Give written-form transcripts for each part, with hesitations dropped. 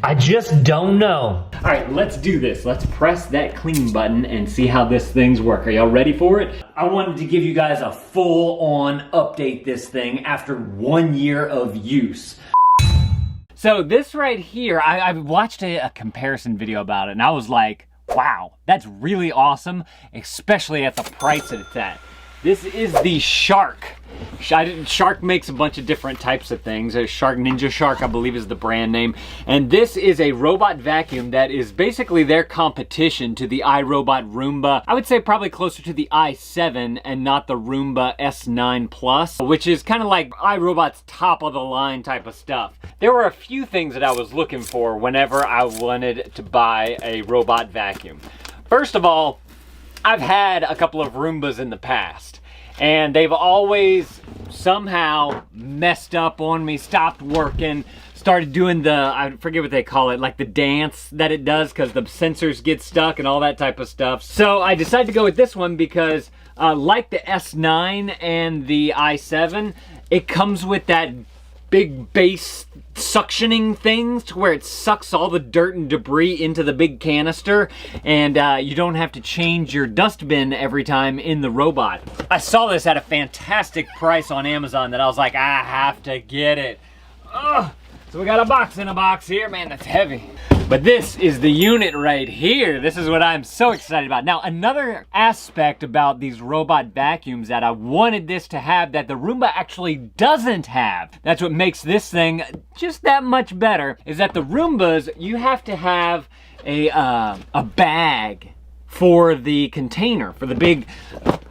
I just don't know. All right, let's do this. Let's press that clean button and see how this thing's work. Are y'all ready for it? I wanted to give you guys a full-on update this thing after 1 year of use. So this right here, I watched a comparison video about it and I was like, wow, that's really awesome, especially at the price that it's at. This is the Shark. Shark makes a bunch of different types of things. Shark Ninja Shark, I believe, is the brand name. And this is a robot vacuum that is basically their competition to the iRobot Roomba. I would say probably closer to the i7 and not the Roomba S9 Plus, which is kind of like iRobot's top of the line type of stuff. There were a few things that I was looking for whenever I wanted to buy a robot vacuum. First of all, I've had a couple of Roombas in the past, and they've always somehow messed up on me, stopped working, started doing the, I forget what they call it, like the dance that it does because the sensors get stuck and all that type of stuff. So I decided to go with this one because like the S9 and the i7, it comes with that big base suctioning things to where it sucks all the dirt and debris into the big canister, and you don't have to change your dustbin every time in the robot. I saw this at a fantastic price on Amazon that I was like, I have to get it. Ugh. So we got a box in a box here. Man, that's heavy. But this is the unit right here. This is what I'm so excited about. Now, another aspect about these robot vacuums that I wanted this to have that the Roomba actually doesn't have, that's what makes this thing just that much better, is that the Roombas, you have to have a bag for the container, for the big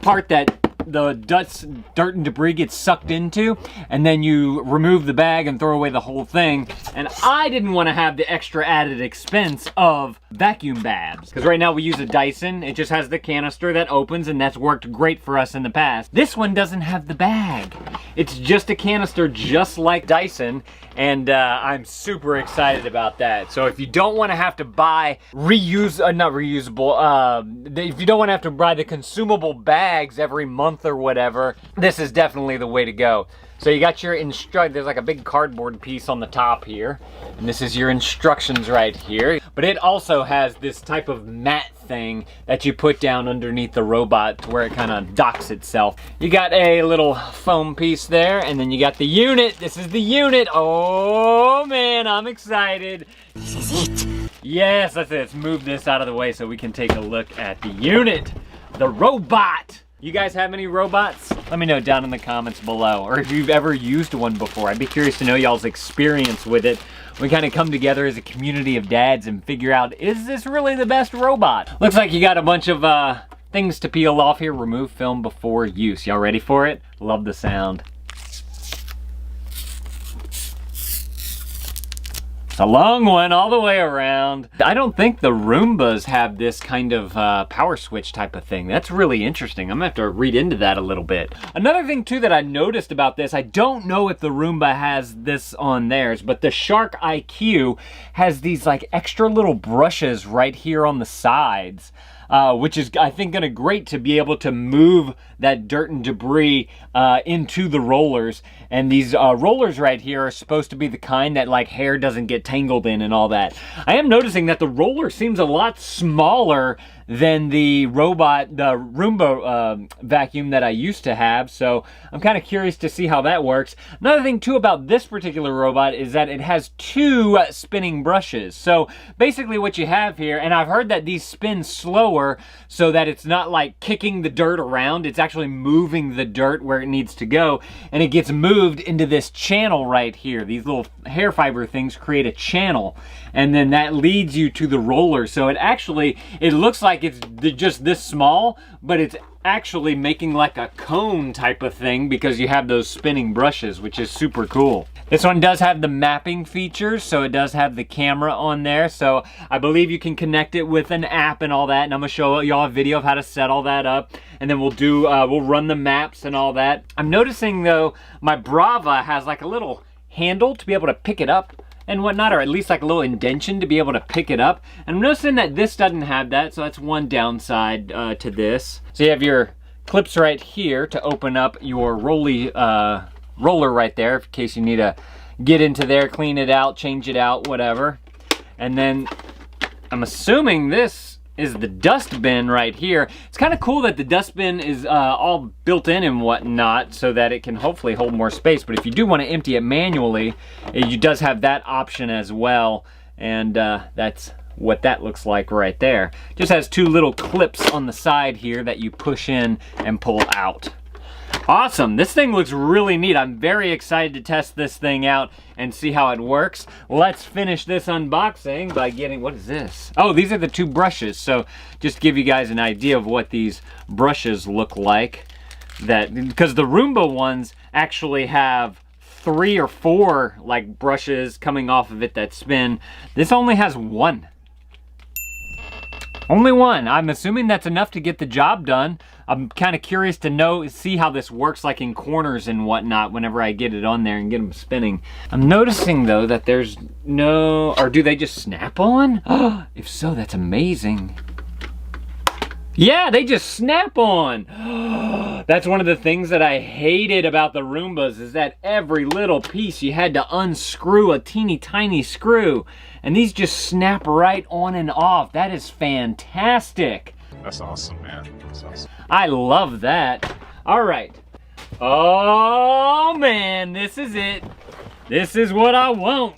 part that the dirt and debris gets sucked into, and then you remove the bag and throw away the whole thing. And I didn't want to have the extra added expense of vacuum bags, because right now we use a Dyson. It just has the canister that opens, and that's worked great for us in the past. This one doesn't have the bag. It's just a canister, just like Dyson, and I'm super excited about that. So if you don't want to have to buy if you don't want to have to buy the consumable bags every month or whatever, this is definitely the way to go. So you got your there's like a big cardboard piece on the top here, and this is your instructions right here. But it also has this type of mat thing that you put down underneath the robot to where it kind of docks itself. You got a little foam piece there, and then you got the unit. This is the unit. Oh man, I'm excited. This is it. Yes, that's it. Let's move this out of the way so we can take a look at the unit, the robot. You guys have any robots? Let me know down in the comments below, or if you've ever used one before. I'd be curious to know y'all's experience with it. We kind of come together as a community of dads and figure out, is this really the best robot? Looks like you got a bunch of things to peel off here. Remove film before use. Y'all ready for it? Love the sound. It's a long one all the way around. I don't think the Roombas have this kind of power switch type of thing. That's really interesting. I'm gonna have to read into that a little bit. Another thing too that I noticed about this, I don't know if the Roomba has this on theirs, but the Shark IQ has these like extra little brushes right here on the sides. Which is, I think, gonna great to be able to move that dirt and debris into the rollers. And these rollers right here are supposed to be the kind that like hair doesn't get tangled in and all that. I am noticing that the roller seems a lot smaller than the Roomba vacuum that I used to have, so I'm kind of curious to see how that works. Another thing too about this particular robot is that it has two spinning brushes. So basically what you have here, and I've heard that these spin slower so that it's not like kicking the dirt around, it's actually moving the dirt where it needs to go, and it gets moved into this channel right here. These little hair fiber things create a channel, and then that leads you to the roller. So it looks like it's just this small, but it's actually making like a cone type of thing because you have those spinning brushes, which is super cool. This one does have the mapping features, so it does have the camera on there. So I believe you can connect it with an app and all that, and I'm gonna show y'all a video of how to set all that up, and then we'll run the maps and all that. I'm noticing though, my Brava has like a little handle to be able to pick it up and whatnot, or at least like a little indention to be able to pick it up. And I'm noticing that this doesn't have that, so that's one downside to this. So you have your clips right here to open up your roller right there in case you need to get into there, clean it out, change it out, whatever. And then I'm assuming this is the dust bin right here. It's kind of cool that the dust bin is all built in and whatnot so that it can hopefully hold more space. But if you do want to empty it manually, it does have that option as well. And that's what that looks like right there. Just has two little clips on the side here that you push in and pull out. Awesome, this thing looks really neat. I'm very excited to test this thing out and see how it works. Let's finish this unboxing by getting, what is this? Oh, these are the two brushes. So just to give you guys an idea of what these brushes look like. Because the Roomba ones actually have 3 or 4 like brushes coming off of it that spin. This only has 1. Only 1. I'm assuming that's enough to get the job done. I'm kind of curious to see how this works like in corners and whatnot whenever I get it on there and get them spinning. I'm noticing though that there's no, or do they just snap on? If so, that's amazing. Yeah, they just snap on. That's one of the things that I hated about the Roombas, is that every little piece you had to unscrew a teeny tiny screw. And these just snap right on and off. That is fantastic. That's awesome, man. That's awesome. I love that. All right. Oh man, this is it. This is what I want.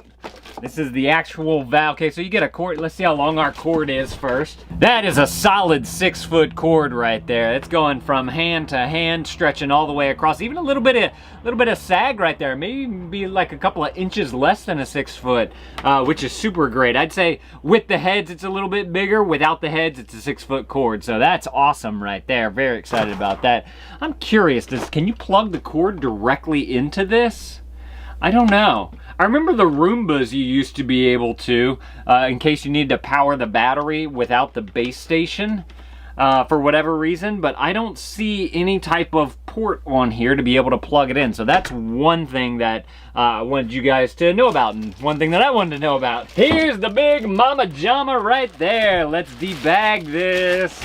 This is the actual valve. Okay, so you get a cord. Let's see how long our cord is first. That is a solid 6-foot cord right there. It's going from hand to hand, stretching all the way across. Even a little bit of sag right there. Maybe be like a couple of inches less than a 6-foot, which is super great. I'd say with the heads, it's a little bit bigger. Without the heads, it's a 6-foot cord. So that's awesome right there. Very excited about that. I'm curious, can you plug the cord directly into this? I don't know. I remember the Roombas you used to be able to, in case you need to power the battery without the base station, for whatever reason, but I don't see any type of port on here to be able to plug it in. So that's one thing that I wanted you guys to know about, and one thing that I wanted to know about. Here's the big mama jama right there. Let's debag this.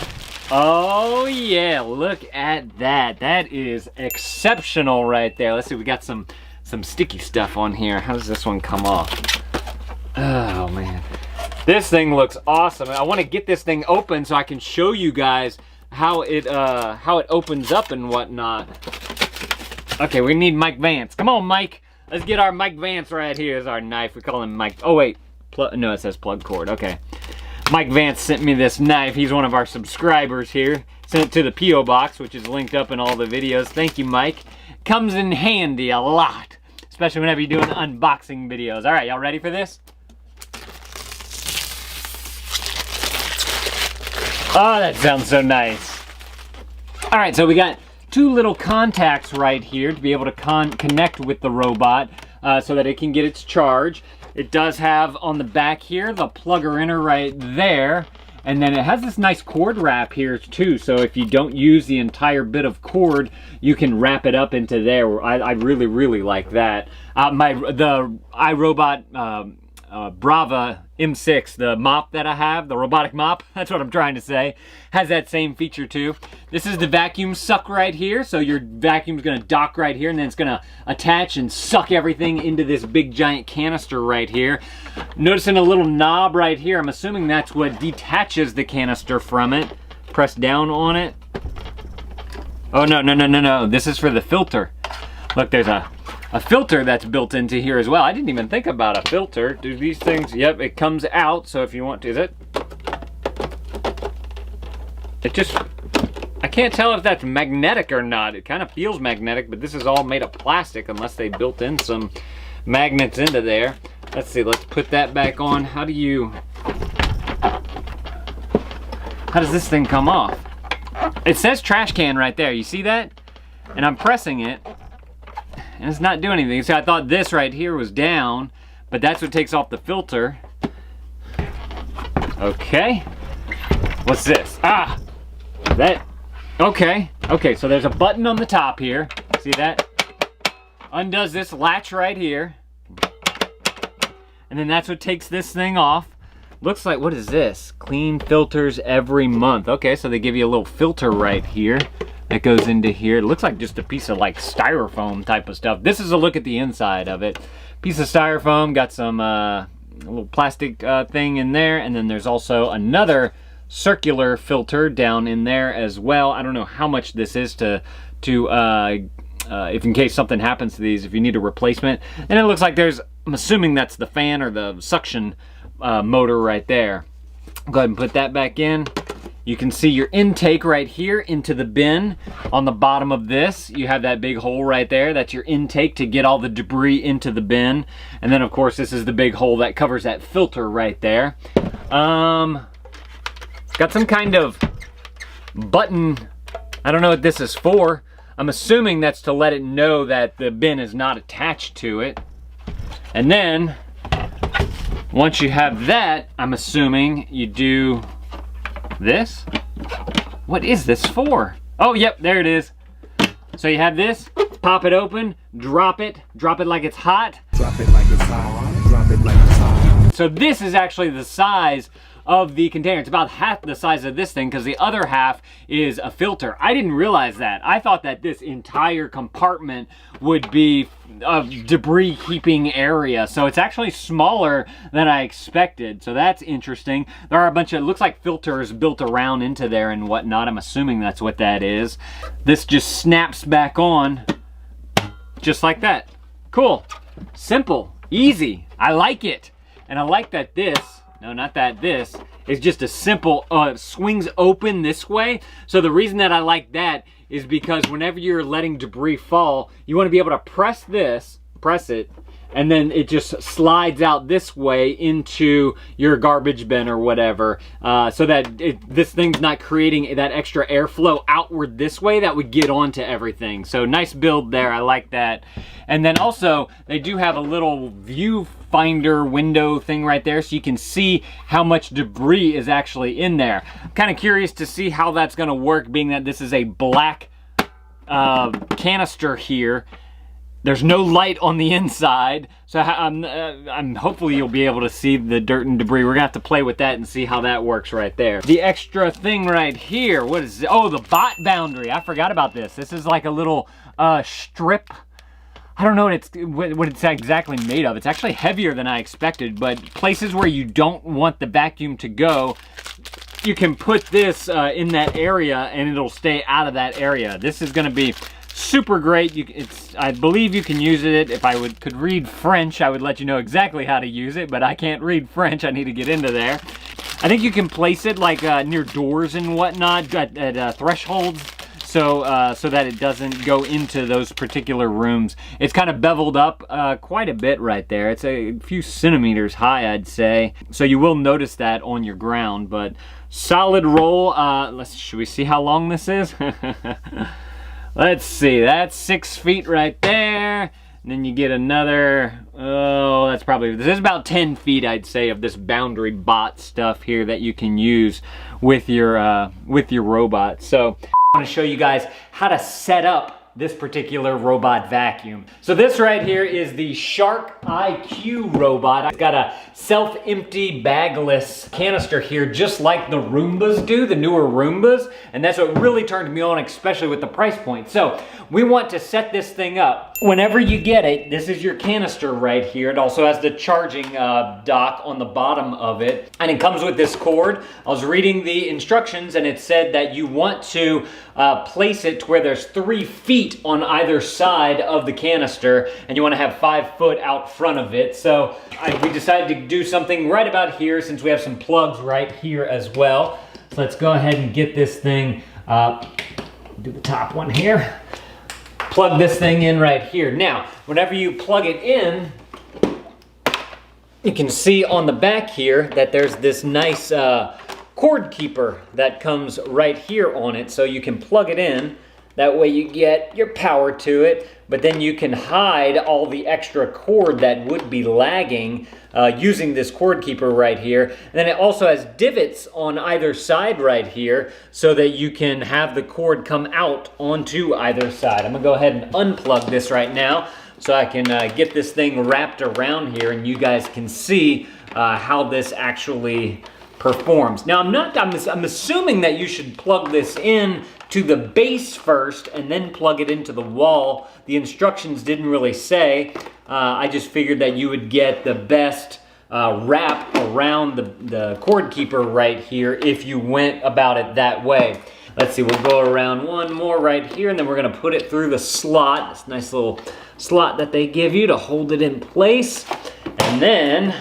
Oh yeah, look at that. That is exceptional right there. Let's see, we got some sticky stuff on here. How does this one come off? Oh man, this thing looks awesome. I want to get this thing open so I can show you guys how it opens up and whatnot. Okay, we need Mike Vance. Come on, Mike. Let's get our Mike Vance right here. Is our knife. We call him Mike. Oh wait, no, it says plug cord. Okay, Mike Vance sent me this knife. He's one of our subscribers here. Sent it to the P.O. box, which is linked up in all the videos. Thank you, Mike. Comes in handy a lot, especially whenever you're doing unboxing videos. All right, y'all ready for this? Oh, that sounds so nice. All right, so we got 2 little contacts right here to be able to connect with the robot so that it can get its charge. It does have on the back here the plugger inner right there. And then it has this nice cord wrap here too, so if you don't use the entire bit of cord, you can wrap it up into there. I really, really like that. The iRobot Brava M6, the mop that I have, the robotic mop, that's what I'm trying to say, has that same feature too. This is the vacuum suck right here, so your vacuum's gonna dock right here, and then it's gonna attach and suck everything into this big giant canister right here. Noticing a little knob right here, I'm assuming that's what detaches the canister from it. Press down on it. Oh no, this is for the filter. Look, there's a filter that's built into here as well. I didn't even think about a filter. Do these things, yep, it comes out, so if you want to, I can't tell if that's magnetic or not. It kind of feels magnetic, but this is all made of plastic unless they built in some magnets into there. Let's see, let's put that back on. How does this thing come off? It says trash can right there, you see that? And I'm pressing it, and it's not doing anything. So I thought this right here was down, but that's what takes off the filter. Okay. What's this? Ah! Okay, so there's a button on the top here. See that? Undoes this latch right here. And then that's what takes this thing off. Looks like, what is this? Clean filters every month. Okay, so they give you a little filter right here that goes into here. It looks like just a piece of like styrofoam type of stuff. This is a look at the inside of it. Piece of styrofoam, got some little plastic thing in there, and then there's also another circular filter down in there as well. I don't know how much this is if in case something happens to these, if you need a replacement. And it looks like I'm assuming that's the fan or the suction motor right there. Go ahead and put that back in. You can see your intake right here into the bin. On the bottom of this, you have that big hole right there. That's your intake to get all the debris into the bin. And then of course, this is the big hole that covers that filter right there. Got some kind of button. I don't know what this is for. I'm assuming that's to let it know that the bin is not attached to it. And then, once you have that, I'm assuming you do this. What is this for? Oh, yep, there it is. So you have this, pop it open, drop it like it's hot. Drop it like it's hot, drop it like it's hot. So this is actually the size of the container. It's about half the size of this thing because the other half is a filter. I didn't realize that. I thought that this entire compartment would be a debris heaping area. So it's actually smaller than I expected. So that's interesting. There are a bunch of, it looks like filters built around into there and whatnot. I'm assuming that's what that is. This just snaps back on just like that. Cool, simple, easy. I like it. And I like that this, no, not that, this is just a simple, swings open this way. So the reason that I like that is because whenever you're letting debris fall, you want to be able to press it, and then it just slides out this way into your garbage bin or whatever, so that this thing's not creating that extra airflow outward this way that would get onto everything. So nice build there, I like that. And then also, they do have a little viewfinder window thing right there, so you can see how much debris is actually in there. I'm kind of curious to see how that's gonna work, being that this is a black canister here. There's no light on the inside, so I'm hopefully you'll be able to see the dirt and debris. We're gonna have to play with that and see how that works right there. The extra thing right here, what is it? Oh, the bot boundary. I forgot about this. This is like a little strip. I don't know what it's exactly made of. It's actually heavier than I expected, but places where you don't want the vacuum to go, you can put this in that area and it'll stay out of that area. This is gonna be super great. I believe you can use it. If I could read French, I would let you know exactly how to use it, but I can't read French. I need to get into there. I think you can place it like near doors and whatnot, at thresholds, so that it doesn't go into those particular rooms. It's kind of beveled up quite a bit right there. It's a few centimeters high, I'd say. So you will notice that on your ground, but solid roll. Should we see how long this is? Let's see, that's 6 feet right there. And then you get another, this is about 10 feet, I'd say, of this boundary bot stuff here that you can use with your robot. So I want to show you guys how to set up this particular robot vacuum. So this right here is the Shark IQ robot. I've got a self-empty bagless canister here, just like the Roombas do, the newer Roombas. And that's what really turned me on, especially with the price point. So we want to set this thing up. Whenever you get it, this is your canister right here. It also has the charging dock on the bottom of it. And it comes with this cord. I was reading the instructions and it said that you want to place it to where there's 3 feet on either side of the canister, and you want to have 5 foot out front of it. So we decided to do something right about here, since we have some plugs right here as well. So let's go ahead and get this thing, do the top one here. Plug this thing in right here. Now, whenever you plug it in, you can see on the back here that there's this nice cord keeper that comes right here on it, so you can plug it in. That way you get your power to it, but then you can hide all the extra cord that would be lagging using this cord keeper right here. And then it also has divots on either side right here, so that you can have the cord come out onto either side. I'm gonna go ahead and unplug this right now so I can get this thing wrapped around here and you guys can see how this actually performs. Now I'm assuming that you should plug this in to the base first and then plug it into the wall. The instructions didn't really say. I just figured that you would get the best wrap around the cord keeper right here if you went about it that way. Let's see, we'll go around one more right here, and then we're gonna put it through the slot, this nice little slot that they give you to hold it in place. And then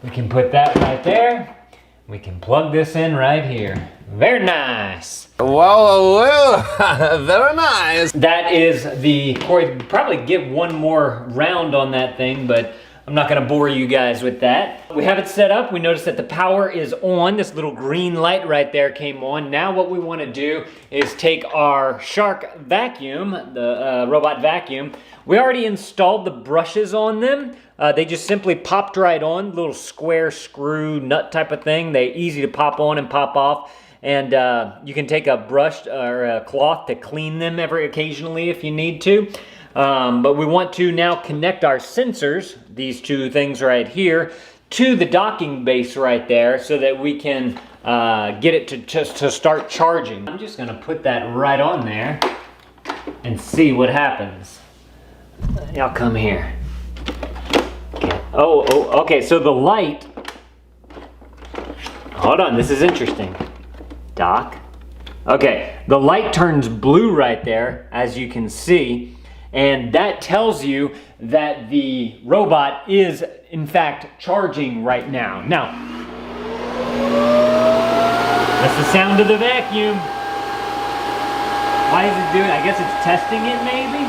we can put that right there. We can plug this in right here. Very nice. Well, very nice. That is the cord. Probably get one more round on that thing, but I'm not gonna bore you guys with that. We have it set up. We noticed that the power is on. This little green light right there came on. Now what we wanna do is take our Shark vacuum, the robot vacuum. We already installed the brushes on them. They just simply popped right on, little square screw nut type of thing. They're easy to pop on and pop off. And you can take a brush or a cloth to clean them occasionally if you need to. But we want to now connect our sensors, these two things right here, to the docking base right there so that we can get it to start charging. I'm just gonna put that right on there and see what happens. Y'all come here. Okay. Oh, okay, so the light, hold on, this is interesting. Doc. Okay, the light turns blue right there, as you can see, and that tells you that the robot is, in fact, charging right now. Now, that's the sound of the vacuum. Why is it doing it? I guess it's testing it, maybe?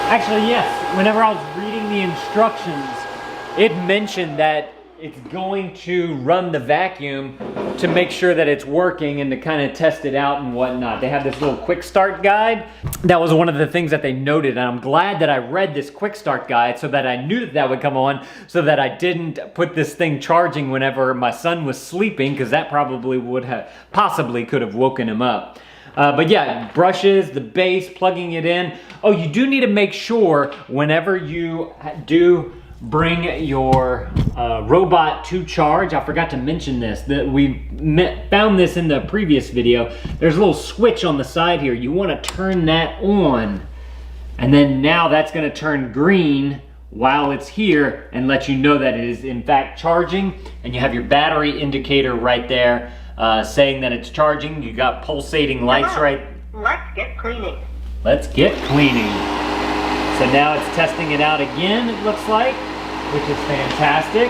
Actually, yes. Whenever I was reading the instructions, it mentioned that it's going to run the vacuum to make sure that it's working and to kind of test it out and whatnot. They have this little quick start guide. That was one of the things that they noted, and I'm glad that I read this quick start guide so that I knew that that would come on, so that I didn't put this thing charging whenever my son was sleeping, because that probably would have, possibly could have woken him up. But yeah, brushes, the base, plugging it in. Oh, you do need to make sure whenever you do bring your robot to charge. I forgot to mention this, that we found this in the previous video. There's a little switch on the side here. You want to turn that on, and then now that's going to turn green while it's here and let you know that it is in fact charging. And you have your battery indicator right there saying that it's charging. You got pulsating lights right. Let's get cleaning. Let's get cleaning. So now it's testing it out again, it looks like, which is fantastic.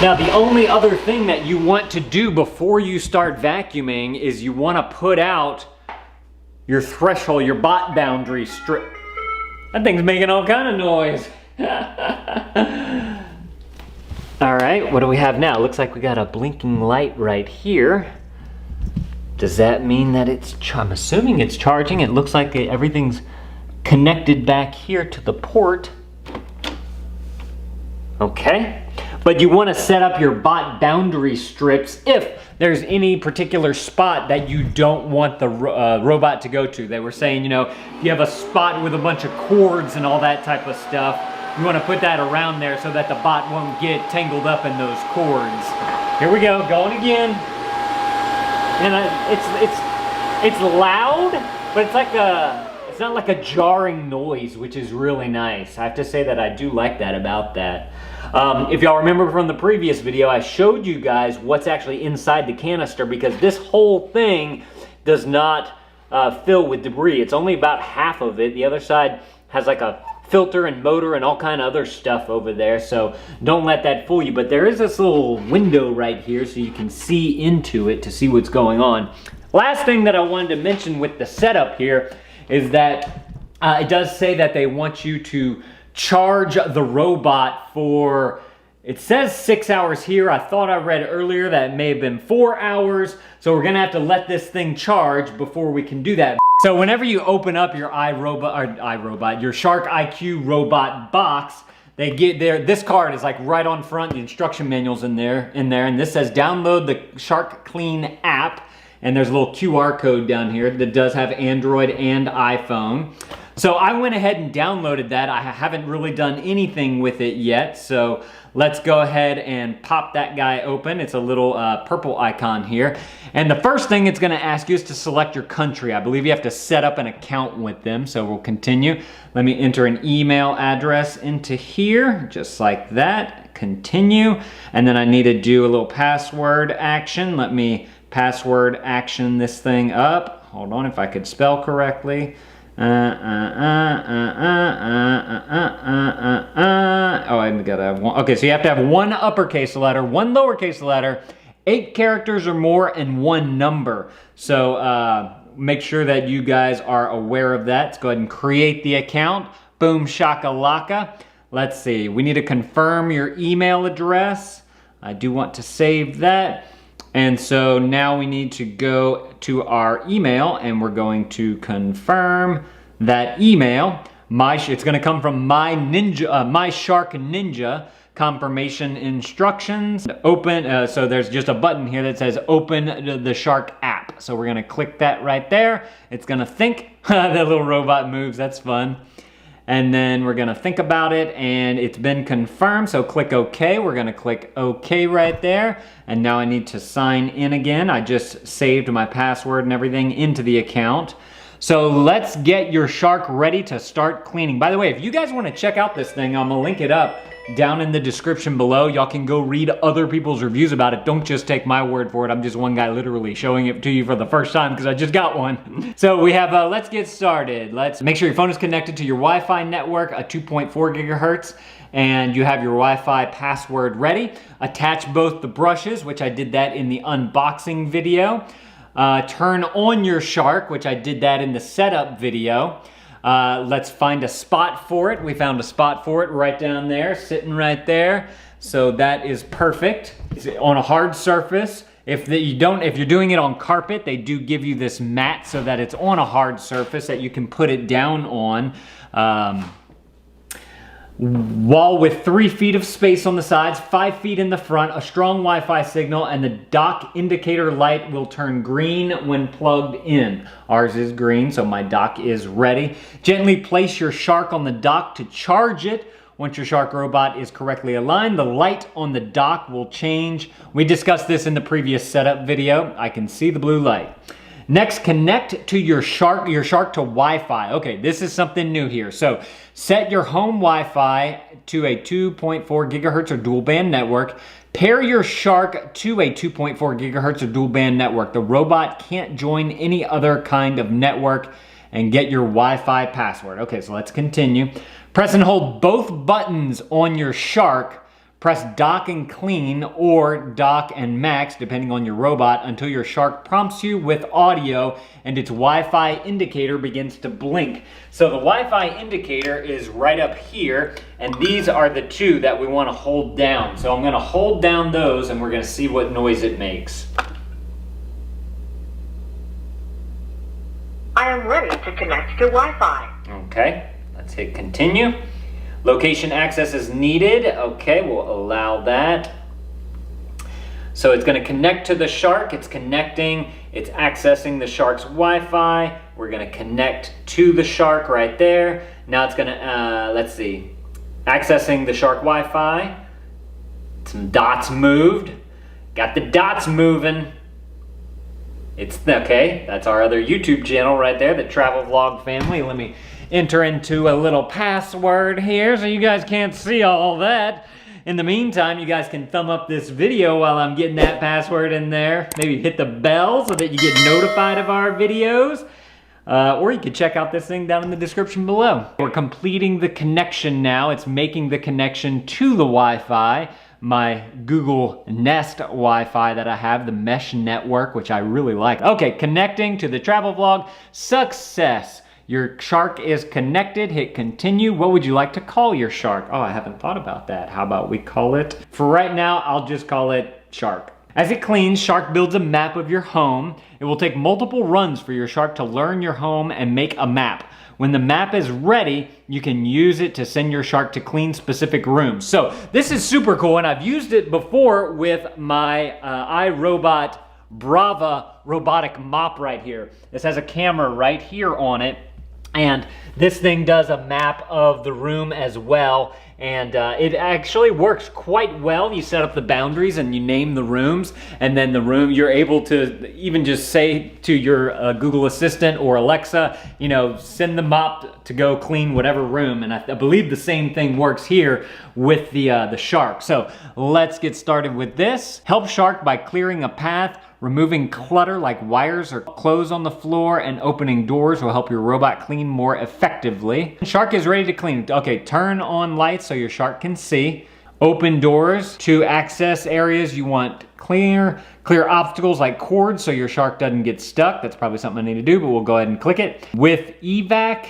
Now, the only other thing that you want to do before you start vacuuming is you want to put out your threshold, your bot boundary strip. That thing's making all kind of noise. All right, what do we have now? Looks like we got a blinking light right here. Does that mean that it's, I'm assuming it's charging. It looks like everything's connected back here to the port. Okay, but you want to set up your bot boundary strips if there's any particular spot that you don't want the robot to go to. They were saying, you know, if you have a spot with a bunch of cords and all that type of stuff, you want to put that around there so that the bot won't get tangled up in those cords. Here we go, going again. And it's loud, but it's like it's not like a jarring noise, which is really nice. I have to say that I do like that about that. If y'all remember from the previous video, I showed you guys what's actually inside the canister, because this whole thing does not fill with debris. It's only about half of it. The other side has like a filter and motor and all kind of other stuff over there, so don't let that fool you. But there is this little window right here so you can see into it to see what's going on. Last thing that I wanted to mention with the setup here is that it does say that they want you to charge the robot for, it says 6 hours here. I thought I read earlier that it may have been 4 hours, so we're gonna have to let this thing charge before we can do that. So whenever you open up your your Shark IQ robot box, they get there. This card is like right on front. The instruction manual's in there, and this says download the Shark Clean app. And there's a little QR code down here that does have Android and iPhone. So I went ahead and downloaded that. I haven't really done anything with it yet. So let's go ahead and pop that guy open. It's a little purple icon here. And the first thing it's gonna ask you is to select your country. I believe you have to set up an account with them. So we'll continue. Let me enter an email address into here, just like that. Continue. And then I need to do a little password action. Let me password action this thing up. Hold on, if I could spell correctly. Oh, I gotta have one. Okay, so you have to have one uppercase letter, one lowercase letter, 8 characters or more, and 1 number. So make sure that you guys are aware of that. Let's go ahead and create the account. Boom shakalaka. Let's see, we need to confirm your email address. I do want to save that. And so now we need to go to our email and we're going to confirm that email. It's going to come from My Shark Ninja confirmation instructions. Open, so there's just a button here that says open the Shark app. So we're going to click that right there. It's going to think. That little robot moves, that's fun. And then we're gonna think about it, and it's been confirmed, so click OK. We're gonna click OK right there. And now I need to sign in again. I just saved my password and everything into the account. So let's get your shark ready to start cleaning. By the way, if you guys wanna check out this thing, I'm gonna link it up down in the description below. Y'all can go read other people's reviews about it. Don't just take my word for it. I'm just one guy literally showing it to you for the first time because I just got one. So we have, let's get started. Let's make sure your phone is connected to your Wi-Fi network, a 2.4 gigahertz, and you have your Wi-Fi password ready. Attach both the brushes, which I did that in the unboxing video. Turn on your shark, which I did that in the setup video. Let's find a spot for it. We found a spot for it right down there, sitting right there. So that is perfect. It's on a hard surface. If you're doing it on carpet, they do give you this mat so that it's on a hard surface that you can put it down on. Wall with 3 feet of space on the sides, 5 feet in the front, a strong Wi-Fi signal, and the dock indicator light will turn green when plugged in. Ours is green, so my dock is ready. Gently place your shark on the dock to charge it. Once your shark robot is correctly aligned, the light on the dock will change. We discussed this in the previous setup video. I can see the blue light. Next, connect to your shark to Wi-Fi. Okay, this is something new here. So set your home Wi-Fi to a 2.4 gigahertz or dual band network. Pair your shark to a 2.4 gigahertz or dual band network. The robot can't join any other kind of network, and get your Wi-Fi password. Okay, so let's continue. Press and hold both buttons on your shark. Press dock and clean or dock and max, depending on your robot, until your shark prompts you with audio and its Wi-Fi indicator begins to blink. So the Wi-Fi indicator is right up here, and these are the 2 that we want to hold down. So I'm going to hold down those, and we're going to see what noise it makes. I am ready to connect to Wi-Fi. Okay, let's hit continue. Location access is needed. Okay, we'll allow that. So it's going to connect to the shark. It's connecting. It's accessing the shark's Wi-Fi. We're going to connect to the shark right there. Now it's going to, let's see, accessing the shark Wi-Fi. Some dots moved. Got the dots moving. It's okay. That's our other YouTube channel right there, the Travel Vlog Family. Let me enter into a little password here so you guys can't see all that. In the meantime, you guys can thumb up this video while I'm getting that password in there. Maybe hit the bell so that you get notified of our videos. Or you could check out this thing down in the description below. We're completing the connection now. It's making the connection to the Wi-Fi. My Google Nest Wi-Fi that I have, the mesh network, which I really like. Okay, connecting to the travel vlog. Success. Your shark is connected. Hit continue. What would you like to call your shark? Oh, I haven't thought about that. How about we call it? For right now, I'll just call it Shark. As it cleans, Shark builds a map of your home. It will take multiple runs for your shark to learn your home and make a map. When the map is ready, you can use it to send your shark to clean specific rooms. So this is super cool, and I've used it before with my iRobot Brava robotic mop right here. This has a camera right here on it. And this thing does a map of the room as well, and it actually works quite well. You set up the boundaries and you name the rooms, and then the room, you're able to even just say to your Google Assistant or Alexa, you know, send the mop to go clean whatever room. And I believe the same thing works here with the shark. So let's get started with this. Help shark by clearing a path. Removing clutter like wires or clothes on the floor and opening doors will help your robot clean more effectively. Shark is ready to clean. Okay, turn on lights so your shark can see. Open doors to access areas you want clear. Clear obstacles like cords so your shark doesn't get stuck. That's probably something I need to do, but we'll go ahead and click it. With evac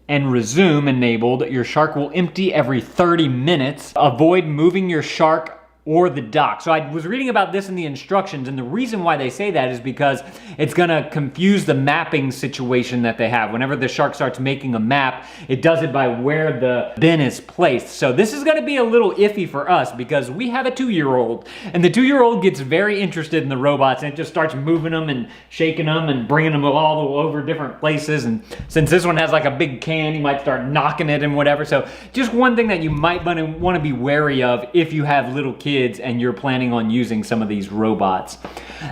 and resume enabled, your shark will empty every 30 minutes. Avoid moving your shark or the dock. So I was reading about this in the instructions, and the reason why they say that is because it's gonna confuse the mapping situation that they have. Whenever the shark starts making a map, it does it by where the bin is placed. So this is gonna be a little iffy for us because we have a 2-year-old, and the 2-year-old gets very interested in the robots and it just starts moving them and shaking them and bringing them all over different places. And since this one has like a big can, you might start knocking it and whatever. So just one thing that you might wanna be wary of if you have little kids and you're planning on using some of these robots.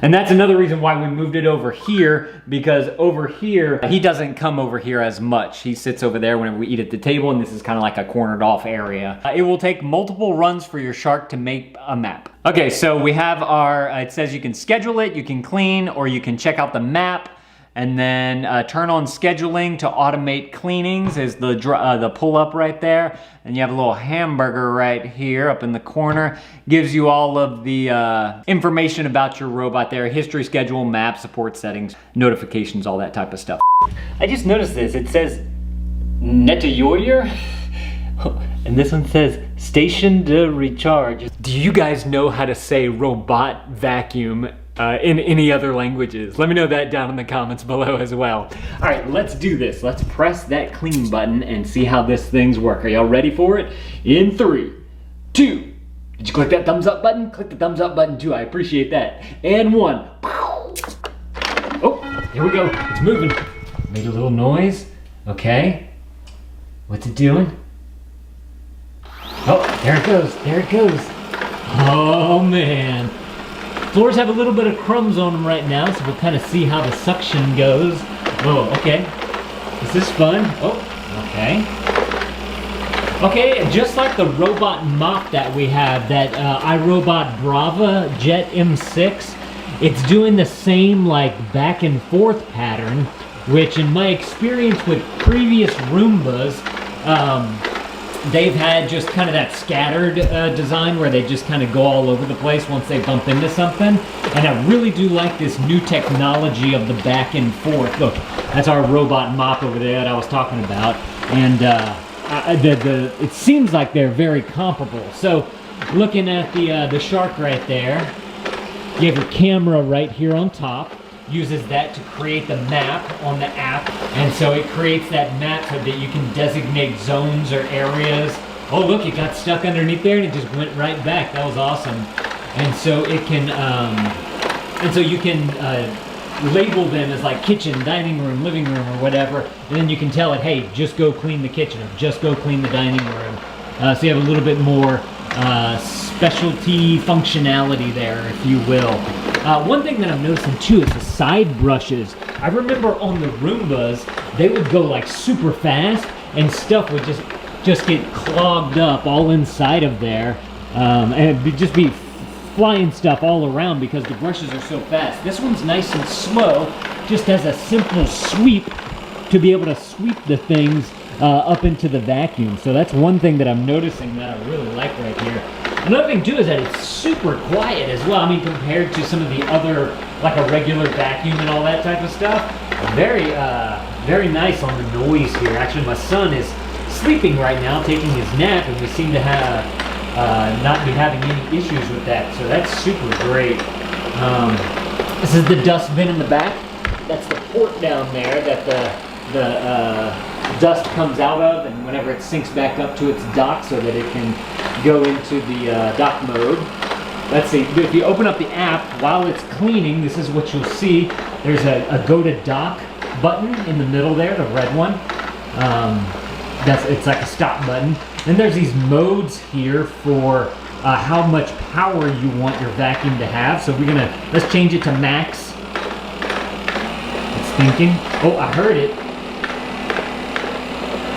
And that's another reason why we moved it over here, because over here, he doesn't come over here as much. He sits over there whenever we eat at the table, and this is kind of like a cornered off area. It will take multiple runs for your shark to make a map. Okay, so we have our, it says you can schedule it, you can clean, or you can check out the map. And then turn on scheduling to automate cleanings is the pull up right there. And you have a little hamburger right here up in the corner. Gives you all of the information about your robot there. History, schedule, map, support settings, notifications, all that type of stuff. I just noticed this. It says Netayoyer. And this one says station de recharge. Do you guys know how to say robot vacuum in any other languages? Let me know that down in the comments below as well. All right, let's do this. Let's press that clean button and see how this thing's work. Are y'all ready for it? In 3, 2. Did you click that thumbs up button? Click the thumbs up button too, I appreciate that. And 1. Oh, here we go, it's moving. Made a little noise, okay. What's it doing? Oh, there it goes, there it goes. Oh man. Floors have a little bit of crumbs on them right now, so we'll kind of see how the suction goes. Oh, okay. This is fun. Oh, okay. Okay, just like the robot mop that we have, that iRobot Brava Jet M6, it's doing the same like back and forth pattern, which in my experience with previous Roombas, they've had just kind of that scattered design where they just kind of go all over the place once they bump into something. And I really do like this new technology of the back and forth. Look, that's our robot mop over there that I was talking about. And it seems like they're very comparable. So looking at the shark right there, you have your camera right here on top. Uses that to create the map on the app, and so it creates that map so that you can designate zones or areas. Oh look, it got stuck underneath there and it just went right back. That was awesome. And so it can you can label them as like kitchen, dining room, living room, or whatever, and then you can tell it, hey, just go clean the kitchen or just go clean the dining room. So you have a little bit more specialty functionality there, if you will. One thing that I'm noticing too is the side brushes. I remember on the Roombas, they would go like super fast and stuff would just get clogged up all inside of there. And it'd just be flying stuff all around because the brushes are so fast. This one's nice and slow, just has a simple sweep to be able to sweep the things up into the vacuum. So that's one thing that I'm noticing that I really like right here. Another thing too is that it's super quiet as well. I mean, compared to some of the other, like a regular vacuum and all that type of stuff. Very, very nice on the noise here. Actually, my son is sleeping right now, taking his nap, and we seem to have not be having any issues with that. So that's super great. This is the dust bin in the back. That's the port down there that the dust comes out of, and whenever it sinks back up to its dock so that it can go into the dock mode. Let's see, if you open up the app while it's cleaning, this is what you'll see. There's a go to dock button in the middle there, the red one. It's like a stop button. Then there's these modes here for how much power you want your vacuum to have. So let's change it to max. It's thinking. Oh, I heard it.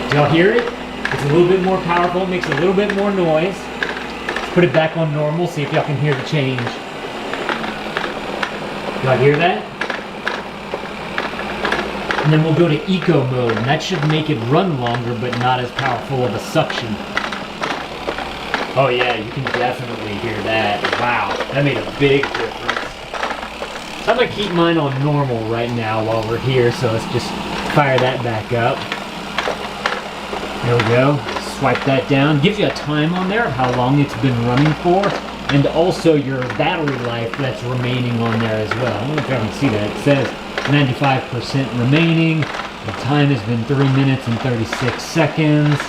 Do y'all hear it? It's a little bit more powerful, it makes a little bit more noise. Let's put it back on normal, see if y'all can hear the change. Y'all hear that? And then we'll go to eco mode, and that should make it run longer, but not as powerful of a suction. Oh yeah, you can definitely hear that. Wow, that made a big difference. So I'm gonna keep mine on normal right now while we're here, so let's just fire that back up. There we go. Swipe that down. Gives you a time on there of how long it's been running for, and also your battery life that's remaining on there as well. I don't know if you can see that. It says 95% remaining. The time has been 3 minutes and 36 seconds.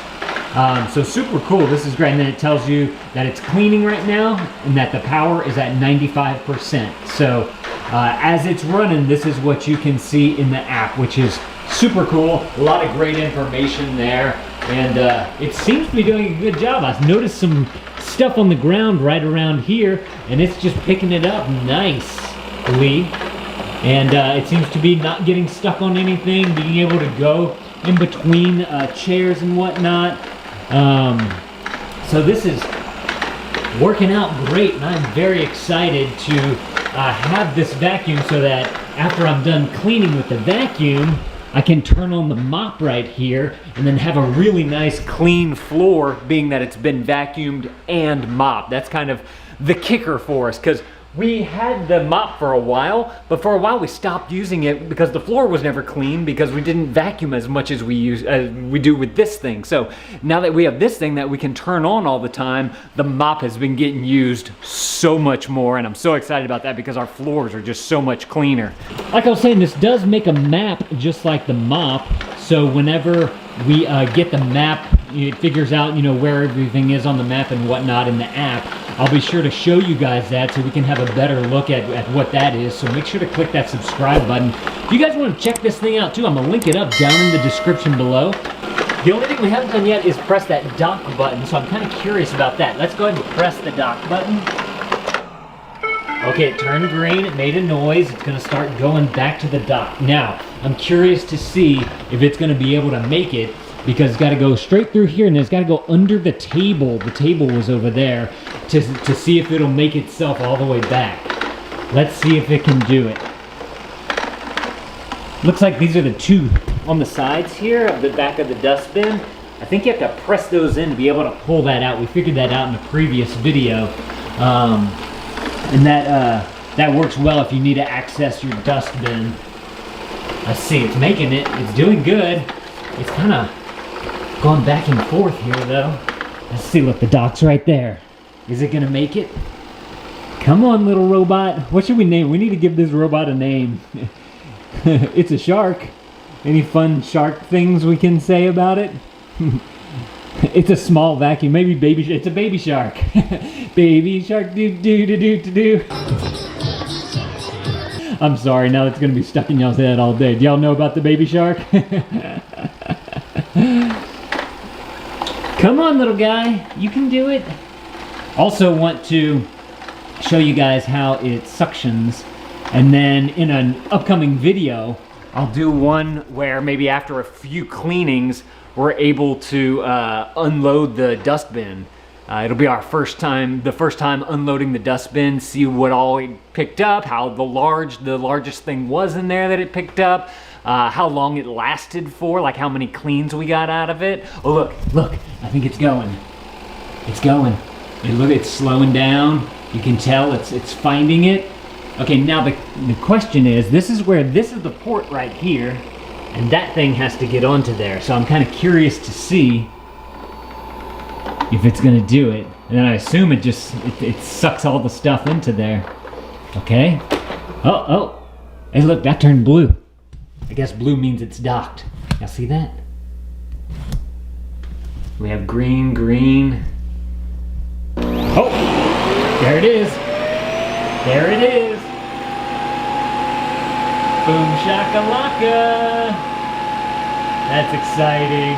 So super cool. This is great. And then it tells you that it's cleaning right now and that the power is at 95%. So as it's running, this is what you can see in the app, which is super cool. A lot of great information there. And it seems to be doing a good job. I've noticed some stuff on the ground right around here, and it's just picking it up nicely. And it seems to be not getting stuck on anything, being able to go in between chairs and whatnot. So this is working out great, and I'm very excited to have this vacuum so that after I'm done cleaning with the vacuum, I can turn on the mop right here and then have a really nice clean floor, being that it's been vacuumed and mopped. That's kind of the kicker for us, because we had the mop for a while, but for a while we stopped using it because the floor was never clean, because we didn't vacuum as much as we do with this thing. So now that we have this thing that we can turn on all the time, the mop has been getting used so much more, and I'm so excited about that because our floors are just so much cleaner. Like I was saying, this does make a map just like the mop, so whenever we get the map, it figures out, you know, where everything is on the map and whatnot in the app. I'll be sure to show you guys that so we can have a better look at what that is. So make sure to click that subscribe button. If you guys want to check this thing out too, I'm going to link it up down in the description below. The only thing we haven't done yet is press that dock button, so I'm kind of curious about that. Let's go ahead and press the dock button. Okay, it turned green, it made a noise, it's gonna start going back to the dock. Now, I'm curious to see if it's gonna be able to make it, because it's gotta go straight through here and it's gotta go under the table. The table was over there to see if it'll make itself all the way back. Let's see if it can do it. Looks like these are the two on the sides here of the back of the dustbin. I think you have to press those in to be able to pull that out. We figured that out in a previous video. And that works well if you need to access your dustbin. Let's see, it's making it. It's doing good. It's kind of going back and forth here, though. Let's see, look, the dock's right there. Is it gonna make it? Come on, little robot. What should we name it? We need to give this robot a name. It's a shark. Any fun shark things we can say about it? It's a small vacuum. Maybe baby. It's a baby shark. Baby shark. Do do do do do do. I'm sorry. Now it's gonna be stuck in y'all's head all day. Do y'all know about the baby shark? Come on, little guy. You can do it. Also want to show you guys how it suctions, and then in an upcoming video, I'll do one where maybe after a few cleanings, we're able to unload the dustbin. It'll be our first time unloading the dustbin, see what all it picked up, how the largest thing was in there that it picked up, how long it lasted for, like how many cleans we got out of it. Oh look, I think it's going. It's going. Look, it's slowing down. You can tell it's finding it. Okay, now the question is, this is the port right here, and that thing has to get onto there. So I'm kind of curious to see if it's gonna do it. And then I assume it sucks all the stuff into there. Okay. Oh. Hey look, that turned blue. I guess blue means it's docked. Y'all see that? We have green. Oh, there it is. There it is. Boom shakalaka. That's exciting.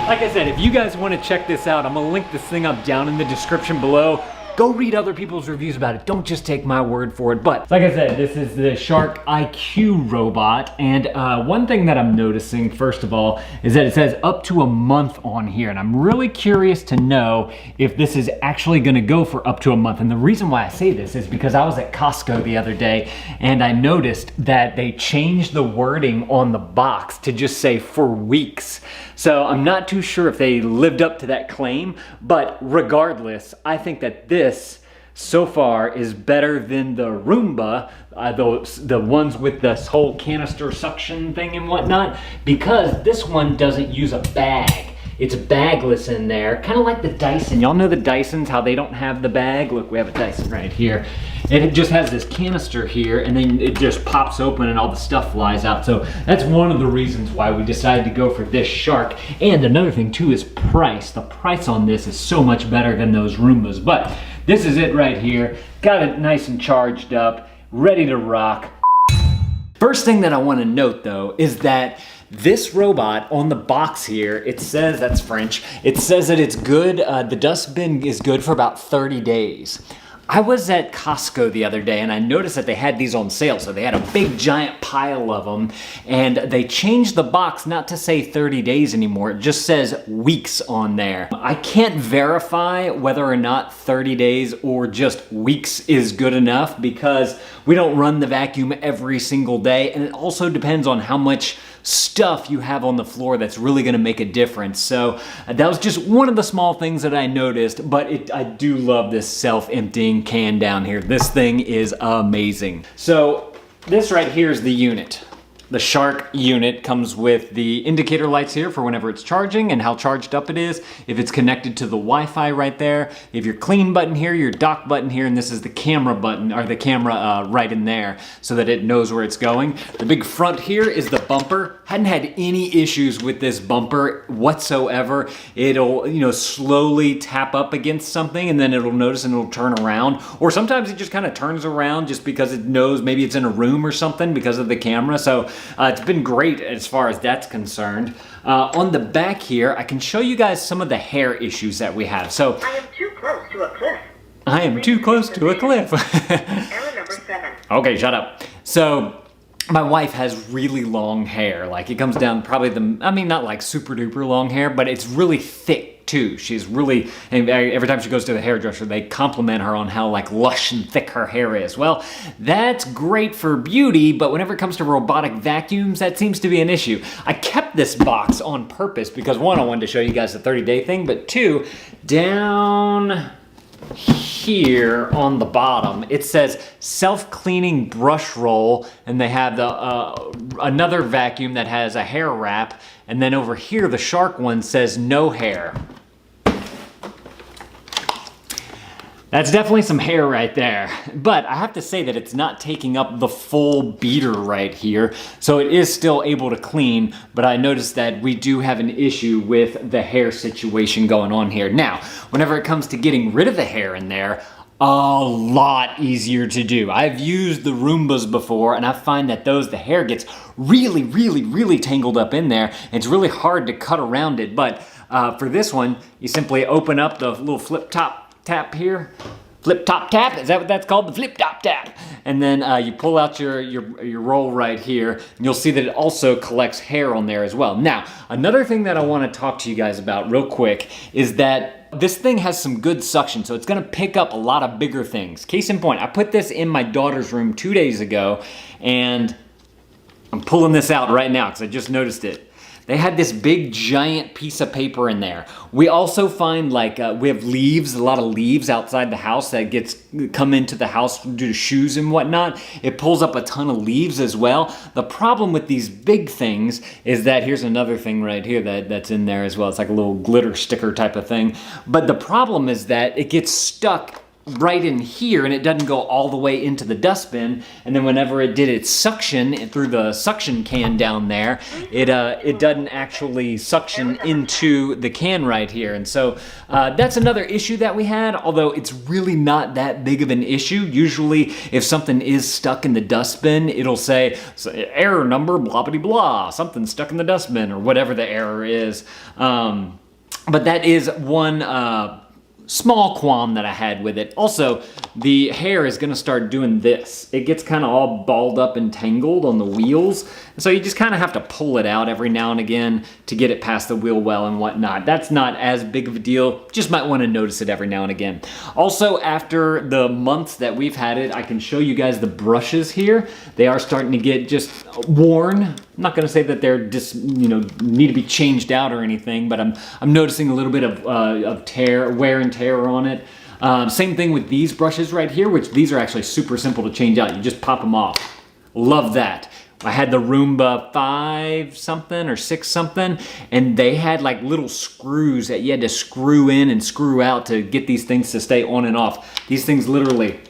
Like I said, if you guys want to check this out, I'm gonna link this thing up down in the description below. Go read other people's reviews about it. Don't just take my word for it. But like I said, this is the Shark IQ robot. And one thing that I'm noticing, first of all, is that it says up to a month on here. And I'm really curious to know if this is actually gonna go for up to a month. And the reason why I say this is because I was at Costco the other day and I noticed that they changed the wording on the box to just say for weeks. So I'm not too sure if they lived up to that claim, but regardless, I think that this so far is better than the Roomba, the ones with this whole canister suction thing and whatnot, because this one doesn't use a bag. It's bagless in there, kind of like the Dyson. Y'all know the Dysons, how they don't have the bag? Look, we have a Dyson right here. And it just has this canister here, and then it just pops open and all the stuff flies out. So that's one of the reasons why we decided to go for this Shark. And another thing too is price. The price on this is so much better than those Roombas. But this is it right here. Got it nice and charged up, ready to rock. First thing that I want to note though is that this robot on the box here, it says, that's French, it says that it's good, the dustbin is good for about 30 days. I was at Costco the other day and I noticed that they had these on sale. So they had a big giant pile of them and they changed the box not to say 30 days anymore. It just says weeks on there. I can't verify whether or not 30 days or just weeks is good enough because we don't run the vacuum every single day. And it also depends on how much stuff you have on the floor that's really gonna make a difference. So that was just one of the small things that I noticed, but I do love this self-emptying can down here. This thing is amazing. So this right here is the unit. The Shark unit comes with the indicator lights here for whenever it's charging and how charged up it is. If it's connected to the Wi-Fi right there. If your clean button here, your dock button here, and this is the camera button, or the camera right in there so that it knows where it's going. The big front here is the bumper. Hadn't had any issues with this bumper whatsoever. It'll, you know, slowly tap up against something and then it'll notice and it'll turn around. Or sometimes it just kind of turns around just because it knows maybe it's in a room or something because of the camera. So it's been great as far as that's concerned. On the back here, I can show you guys some of the hair issues that we have. So I am too close to a cliff. I am too close to a cliff. Error number 7. Okay, shut up. So my wife has really long hair. Like it comes down probably I mean, not like super duper long hair, but it's really thick too. She's really, and every time she goes to the hairdresser, they compliment her on how like lush and thick her hair is. Well, that's great for beauty, but whenever it comes to robotic vacuums, that seems to be an issue. I kept this box on purpose because one, I wanted to show you guys the 30-day thing, but two, down here on the bottom, it says self-cleaning brush roll, and they have the another vacuum that has a hair wrap, and then over here the Shark one says no hair. That's definitely some hair right there. But I have to say that it's not taking up the full beater right here. So it is still able to clean, but I noticed that we do have an issue with the hair situation going on here. Now, whenever it comes to getting rid of the hair in there, a lot easier to do. I've used the Roombas before and I find that the hair gets really, really, really tangled up in there. It's really hard to cut around it, but for this one, you simply open up the little flip top tap here. Flip top tap, is that what that's called? The flip top tap. And then you pull out your roll right here, and you'll see that it also collects hair on there as well. Now, another thing that I want to talk to you guys about real quick is that this thing has some good suction, so it's gonna pick up a lot of bigger things. Case in point, I put this in my daughter's room 2 days ago, and I'm pulling this out right now because I just noticed it. They had this big giant piece of paper in there. We also find like, we have leaves, a lot of leaves outside the house that come into the house due to shoes and whatnot. It pulls up a ton of leaves as well. The problem with these big things is that, here's another thing right here that's in there as well. It's like a little glitter sticker type of thing. But the problem is that it gets stuck right in here and it doesn't go all the way into the dustbin. And then whenever it did its suction through the suction can down there, it doesn't actually suction into the can right here. And so that's another issue that we had, although it's really not that big of an issue. Usually if something is stuck in the dustbin, it'll say error number blah blah blah, something stuck in the dustbin or whatever the error is. But that is one small qualm that I had with it. Also, the hair is gonna start doing this. It gets kind of all balled up and tangled on the wheels. So you just kind of have to pull it out every now and again to get it past the wheel well and whatnot. That's not as big of a deal. Just might want to notice it every now and again. Also, after the months that we've had it, I can show you guys the brushes here. They are starting to get just worn. I'm not going to say that they're just, need to be changed out or anything, but I'm noticing a little bit of wear and tear on it. Same thing with these brushes right here, which these are actually super simple to change out. You just pop them off. Love that. I had the Roomba 5 something or 6 something, and they had like little screws that you had to screw in and screw out to get these things to stay on and off. These things literally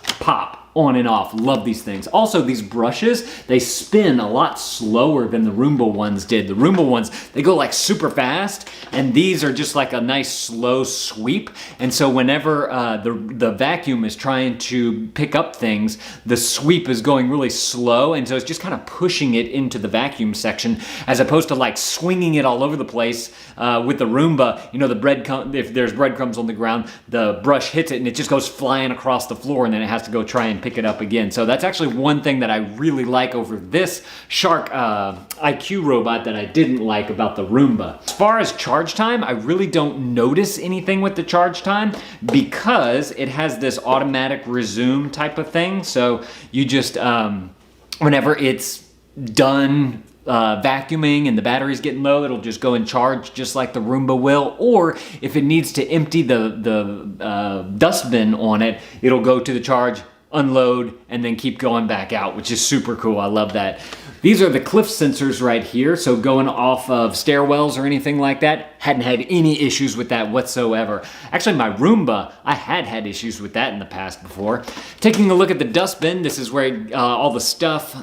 pop on and off. Love these things. Also, these brushes, they spin a lot slower than the Roomba ones did. The Roomba ones, they go like super fast, and these are just like a nice slow sweep. And so whenever the vacuum is trying to pick up things, the sweep is going really slow, and so it's just kind of pushing it into the vacuum section, as opposed to like swinging it all over the place with the Roomba. If there's breadcrumbs on the ground, the brush hits it and it just goes flying across the floor, and then it has to go try and pick it up again. So that's actually one thing that I really like over this Shark IQ robot that I didn't like about the Roomba. As far as charge time, I really don't notice anything with the charge time because it has this automatic resume type of thing. So you just, whenever it's done vacuuming and the battery's getting low, it'll just go and charge just like the Roomba will. Or if it needs to empty the dustbin on it, it'll go to the charge, unload, and then keep going back out, which is super cool. I love that. These are the cliff sensors right here. So going off of stairwells or anything like that, hadn't had any issues with that whatsoever. Actually, my Roomba, I had issues with that in the past before. Taking a look at the dustbin, this is where all the stuff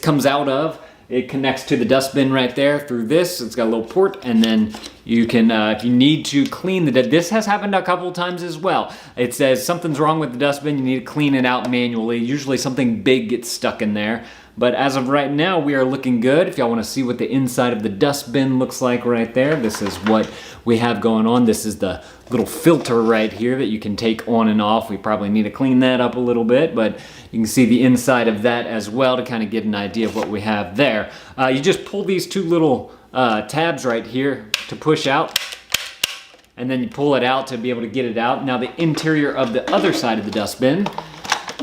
comes out of. It connects to the dustbin right there through this. It's got a little port, and then you can, if you need to clean this has happened a couple of times as well. It says something's wrong with the dustbin, you need to clean it out manually. Usually something big gets stuck in there. But as of right now, we are looking good. If y'all want to see what the inside of the dustbin looks like right there, this is what we have going on. This is the little filter right here that you can take on and off. We probably need to clean that up a little bit, but you can see the inside of that as well to kind of get an idea of what we have there. You just pull these two little tabs right here to push out, and then you pull it out to be able to get it out. Now the interior of the other side of the dustbin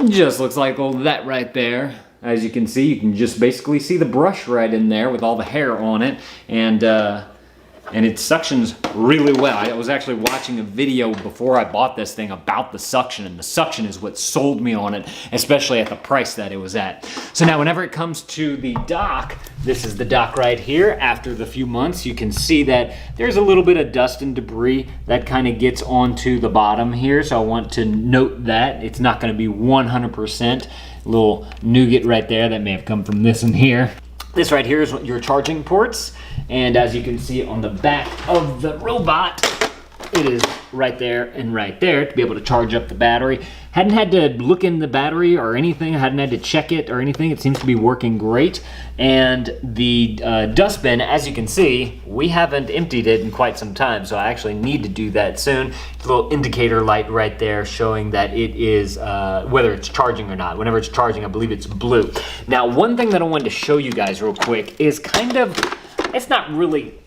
just looks like that right there. As you can see, you can just basically see the brush right in there with all the hair on it, and it suctions really well. I was actually watching a video before I bought this thing about the suction, and the suction is what sold me on it, especially at the price that it was at. So now whenever it comes to the dock, this is the dock right here. After the few months, you can see that there's a little bit of dust and debris that kind of gets onto the bottom here, so I want to note that. It's not going to be 100%. Little nougat right there that may have come from this in here. This right here is your charging ports, and as you can see on the back of the robot, it is right there and right there to be able to charge up the battery. Hadn't had to look in the battery or anything, hadn't had to check it or anything. It seems to be working great. And the dustbin, as you can see, we haven't emptied it in quite some time, so I actually need to do that soon. A little indicator light right there showing that it is, whether it's charging or not. Whenever it's charging, I believe it's blue. Now, one thing that I wanted to show you guys real quick is kind of, it's not really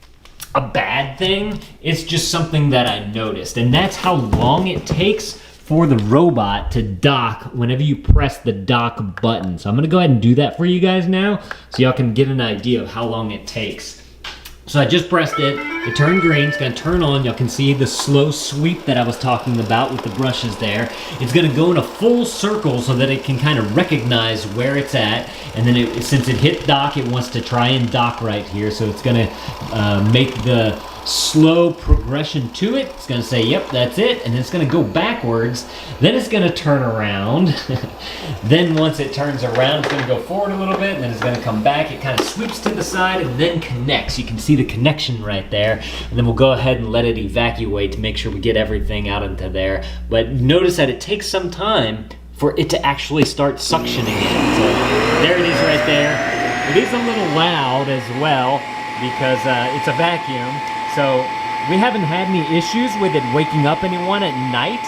a bad thing, it's just something that I noticed, and that's how long it takes for the robot to dock whenever you press the dock button. So I'm gonna go ahead and do that for you guys now so y'all can get an idea of how long it takes. So I just pressed it, it turned green, it's gonna turn on. Y'all can see the slow sweep that I was talking about with the brushes there. It's gonna go in a full circle so that it can kind of recognize where it's at. And then since it hit dock, it wants to try and dock right here. So it's gonna make the slow progression to it. It's gonna say, yep, that's it, and then it's gonna go backwards. Then it's gonna turn around. Then once it turns around, it's gonna go forward a little bit, and then it's gonna come back. It kind of sweeps to the side and then connects. You can see the connection right there. And then we'll go ahead and let it evacuate to make sure we get everything out into there. But notice that it takes some time for it to actually start suctioning in. So there it is right there. It is a little loud as well because it's a vacuum. So we haven't had any issues with it waking up anyone at night,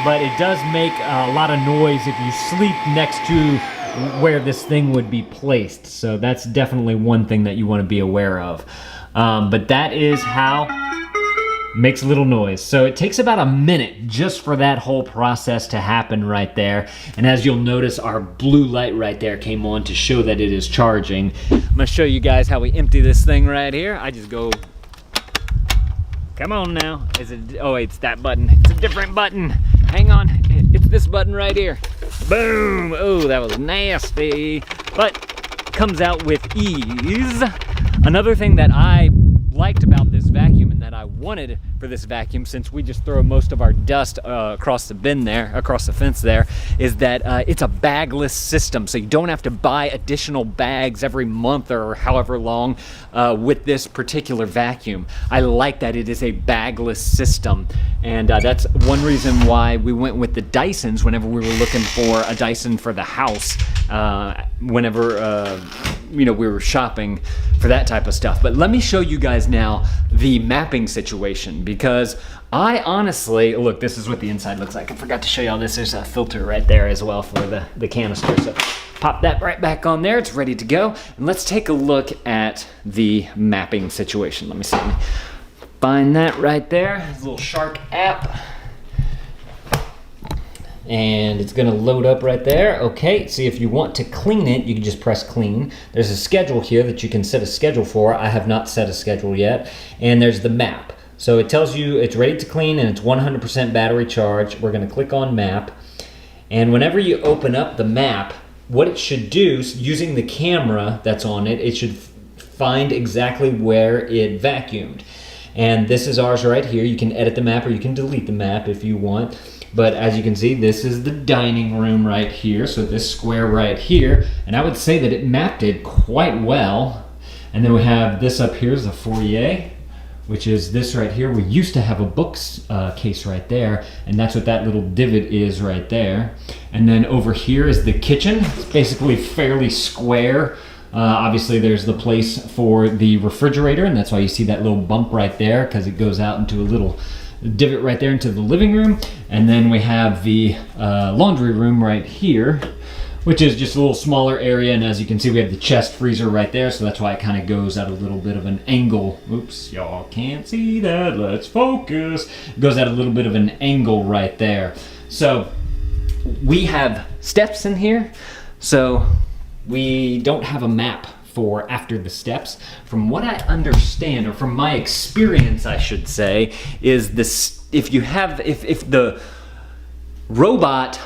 but it does make a lot of noise if you sleep next to where this thing would be placed. So that's definitely one thing that you want to be aware of. But that is how makes a little noise. So it takes about a minute just for that whole process to happen right there. And as you'll notice, our blue light right there came on to show that it is charging. I'm gonna show you guys how we empty this thing right here. I just go, come on now. Is it, oh, it's that button. It's a different button. Hang on, it's this button right here. Boom, oh, that was nasty. But comes out with ease. Another thing that I liked about this vacuum and that I wanted for this vacuum, since we just throw most of our dust across the bin there, across the fence there, is that it's a bagless system. So you don't have to buy additional bags every month or however long with this particular vacuum. I like that it is a bagless system. And that's one reason why we went with the Dysons whenever we were looking for a Dyson for the house, whenever you know, we were shopping for that type of stuff. But let me show you guys now the mapping situation, because I honestly, look, this is what the inside looks like. I forgot to show y'all this. There's a filter right there as well for the canister. So pop that right back on there. It's ready to go. And let's take a look at the mapping situation. Let me see. Let me find that right there. It's a little Shark app. And it's gonna load up right there. Okay, see, if you want to clean it, you can just press clean. There's a schedule here that you can set a schedule for. I have not set a schedule yet. And there's the map. So it tells you it's ready to clean and it's 100% battery charge. We're gonna click on map. And whenever you open up the map, what it should do, using the camera that's on it, it should find exactly where it vacuumed. And this is ours right here. You can edit the map or you can delete the map if you want. But as you can see, this is the dining room right here. So this square right here. And I would say that it mapped it quite well. And then we have this up here is the foyer, which is this right here. We used to have a bookcase right there. And that's what that little divot is right there. And then over here is the kitchen. It's basically fairly square. Obviously there's the place for the refrigerator, and that's why you see that little bump right there, because it goes out into a little divot right there into the living room. And then we have the laundry room right here, which is just a little smaller area. And as you can see, we have the chest freezer right there, so that's why it kind of goes at a little bit of an angle. Oops, y'all can't see that. Let's focus. It goes at a little bit of an angle right there. So we have steps in here, so we don't have a map for after the steps. From what I understand, or from my experience I should say, is this, if the robot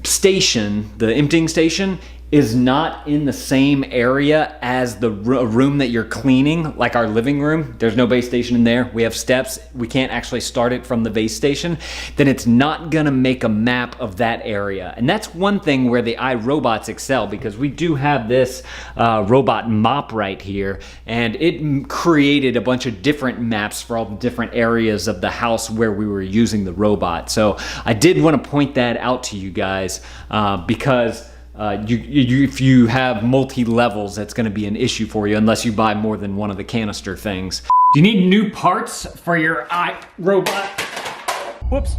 station, the emptying station, is not in the same area as the room that you're cleaning, like our living room, there's no base station in there, we have steps, we can't actually start it from the base station, then it's not gonna make a map of that area. And that's one thing where the iRobots excel, because we do have this robot mop right here, and it created a bunch of different maps for all the different areas of the house where we were using the robot. So I did want to point that out to you guys, because if you have multi-levels, that's going to be an issue for you unless you buy more than one of the canister things. Do you need new parts for your iRobot? Whoops.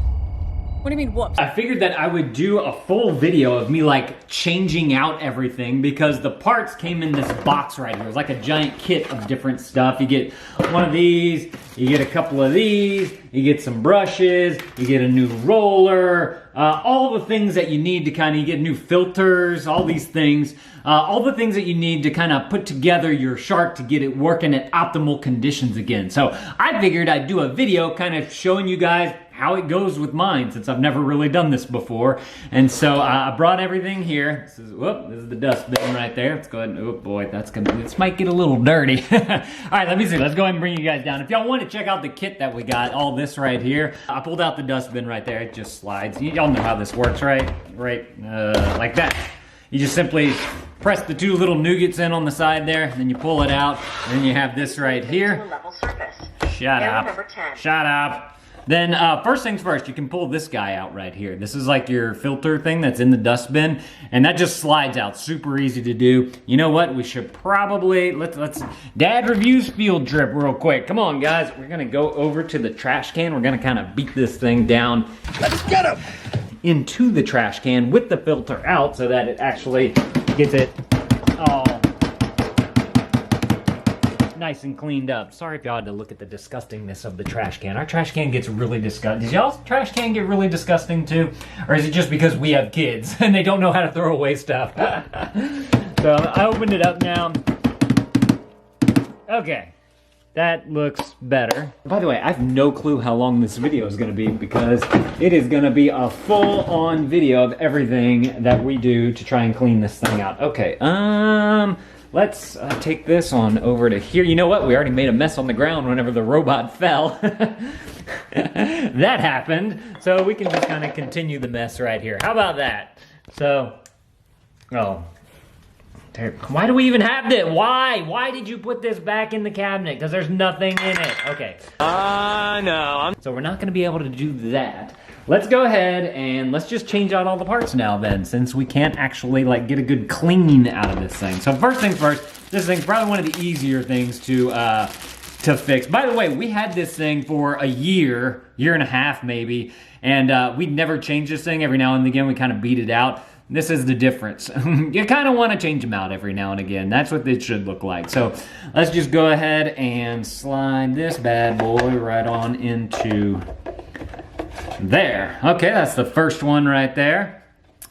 What do you mean, whoops? I figured that I would do a full video of me like changing out everything, because the parts came in this box right here. It was like a giant kit of different stuff. You get one of these, you get a couple of these, you get some brushes, you get a new roller, all the things that you need to kind of, you get new filters, all these things. All the things that you need to kind of put together your Shark to get it working at optimal conditions again. So I figured I'd do a video kind of showing you guys how it goes with mine since I've never really done this before. And so I brought everything here. This is the dustbin right there. Let's go ahead and, oh boy, this might get a little dirty. All right, let me see. Let's go ahead and bring you guys down. If y'all want to check out the kit that we got, all this right here, I pulled out the dustbin right there. It just slides. Y'all know how this works, right? Like that. You just simply press the two little nougats in on the side there, and then you pull it out, and then you have this right here. Level surface. Shut Error up. number 10. Shut up. Then first things first, you can pull this guy out right here. This is like your filter thing that's in the dustbin, and that just slides out. Super easy to do. You know what? We should probably, let's Dad reviews field trip real quick. Come on, guys. We're gonna go over to the trash can. We're gonna kind of beat this thing down. Let's get him! Into the trash can with the filter out so that it actually gets it all nice and cleaned up. Sorry if y'all had to look at the disgustingness of the trash can. Our trash can gets really disgusting. Does y'all's trash can get really disgusting too? Or is it just because we have kids and they don't know how to throw away stuff? So I opened it up now. Okay. That looks better. By the way, I have no clue how long this video is gonna be because it is gonna be a full-on video of everything that we do to try and clean this thing out. Okay, let's take this on over to here. You know what? We already made a mess on the ground whenever the robot fell. That happened. So we can just kind of continue the mess right here. How about that? So, why do we even have this? Why? Why did you put this back in the cabinet? Because there's nothing in it. Okay. No. So we're not going to be able to do that. Let's go ahead and let's just change out all the parts now then, since we can't actually like get a good clean out of this thing. So first things first, this thing's probably one of the easier things to fix. By the way, we had this thing for a year and a half maybe, and we'd never changed this thing. Every now and again we kind of beat it out. This is the difference. You kind of want to change them out every now and again. That's what it should look like. So let's just go ahead and slide this bad boy right on into there. Okay, that's the first one right there.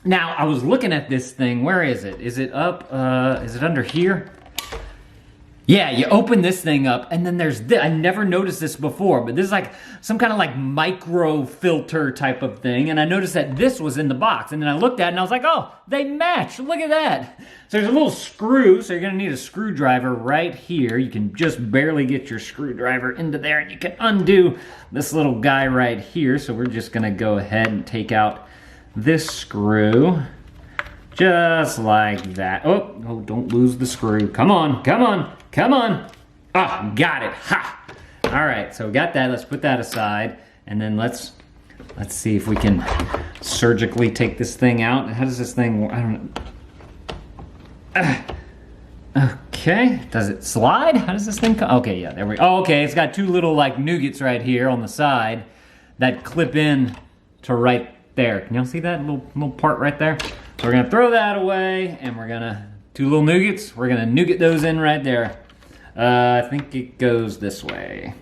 Now, I was looking at this thing. Where is it? Is it up? Is it under here? Yeah, you open this thing up, and then there's this. I never noticed this before, but this is like some kind of like micro filter type of thing, and I noticed that this was in the box, and then I looked at it, and I was like, oh, they match. Look at that. So there's a little screw, so you're going to need a screwdriver right here. You can just barely get your screwdriver into there, and you can undo this little guy right here. So we're just going to go ahead and take out this screw. Just like that. Oh, don't lose the screw. Come on, come on, come on. Ah, got it. Ha! All right, so we got that. Let's put that aside. And then let's see if we can surgically take this thing out. How does this thing work? I don't know. Okay, does it slide? How does this thing come? Okay, yeah, there we go. Oh, okay, it's got two little like nougats right here on the side that clip in to right there. Can y'all see that little part right there? So we're gonna throw that away, and we're gonna, two little nougats, we're gonna nougat those in right there. I think it goes this way.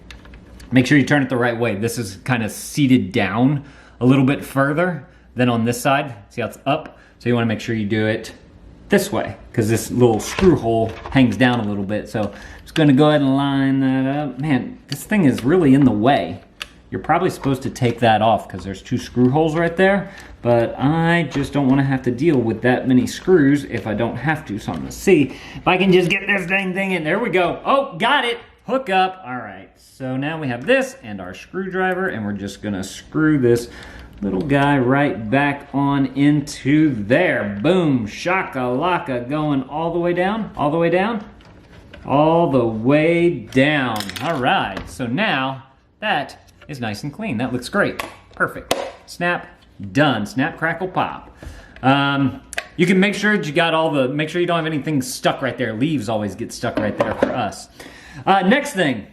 Make sure you turn it the right way. This is kind of seated down a little bit further than on this side. See how it's up? So you wanna make sure you do it this way, because this little screw hole hangs down a little bit. So just gonna go ahead and line that up. Man, this thing is really in the way. You're probably supposed to take that off because there's two screw holes right there, but I just don't want to have to deal with that many screws if I don't have to. So I'm gonna see if I can just get this dang thing in. There we go. Oh, got it. Hook up. All right, so now we have this and our screwdriver, and we're just gonna screw this little guy right back on into there. Boom, shaka-laka, going all the way down, all the way down, all the way down. All right, so now that is nice and clean. That looks great. Perfect. Snap, done. Snap, crackle, pop. You can make sure that you got all the, make sure you don't have anything stuck right there. Leaves always get stuck right there for us. Next thing,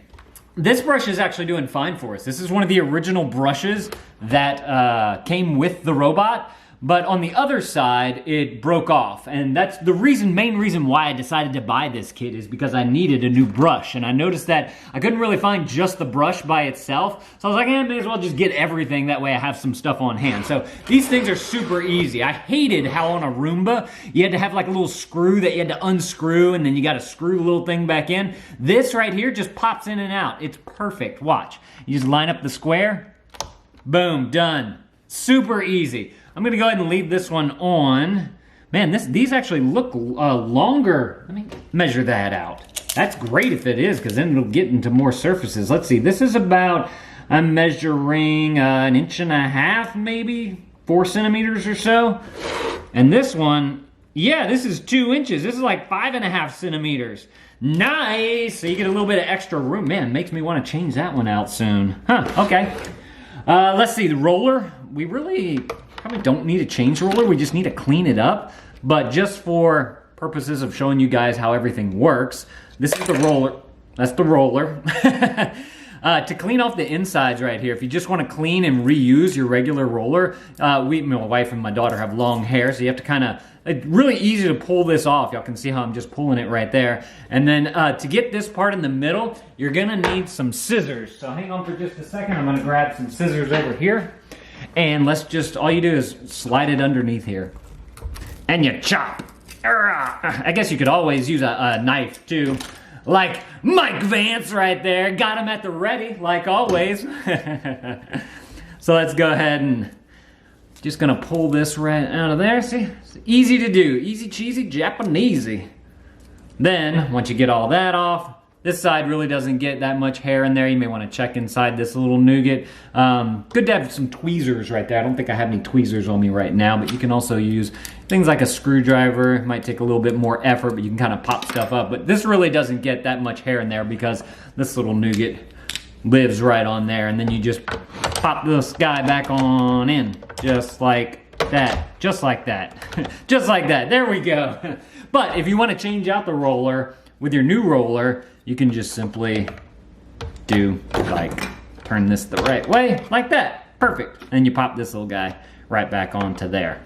this brush is actually doing fine for us. This is one of the original brushes that came with the robot, but on the other side, it broke off. And that's the main reason why I decided to buy this kit, is because I needed a new brush. And I noticed that I couldn't really find just the brush by itself. So I was like, may as well just get everything. That way I have some stuff on hand. So these things are super easy. I hated how on a Roomba, you had to have like a little screw that you had to unscrew, and then you got to screw the little thing back in. This right here just pops in and out. It's perfect. Watch. You just line up the square. Boom, done. Super easy. I'm gonna go ahead and leave this one on. Man, these actually look longer. Let me measure that out. That's great if it is, because then it'll get into more surfaces. Let's see, this is about, I'm measuring 1.5 inches, maybe 4 centimeters or so. And this one, yeah, this is 2 inches. This is like 5.5 centimeters. Nice, so you get a little bit of extra room. Man, makes me want to change that one out soon. Huh, okay. Let's see, the roller. We really probably don't need a change roller. We just need to clean it up. But just for purposes of showing you guys how everything works, this is the roller. That's the roller. To clean off the insides right here, if you just want to clean and reuse your regular roller, my wife and my daughter have long hair, so you have to kind of, it's really easy to pull this off. Y'all can see how I'm just pulling it right there. And then to get this part in the middle, you're gonna need some scissors. So hang on for just a second. I'm gonna grab some scissors over here. And let's just, all you do is slide it underneath here. And you chop. I guess you could always use a knife too. Like Mike Vance right there. Got him at the ready, like always. So let's go ahead and just gonna pull this right out of there. See, it's easy to do. Easy cheesy Japanesey. Then, once you get all that off, this side really doesn't get that much hair in there. You may want to check inside this little nougat. Good to have some tweezers right there. I don't think I have any tweezers on me right now, but you can also use things like a screwdriver. It might take a little bit more effort, but you can kind of pop stuff up. But this really doesn't get that much hair in there because this little nougat lives right on there. And then you just pop this guy back on in, just like that, just like that, just like that. There we go. But if you want to change out the roller with your new roller, you can just simply do like, turn this the right way, like that. Perfect. And you pop this little guy right back onto there.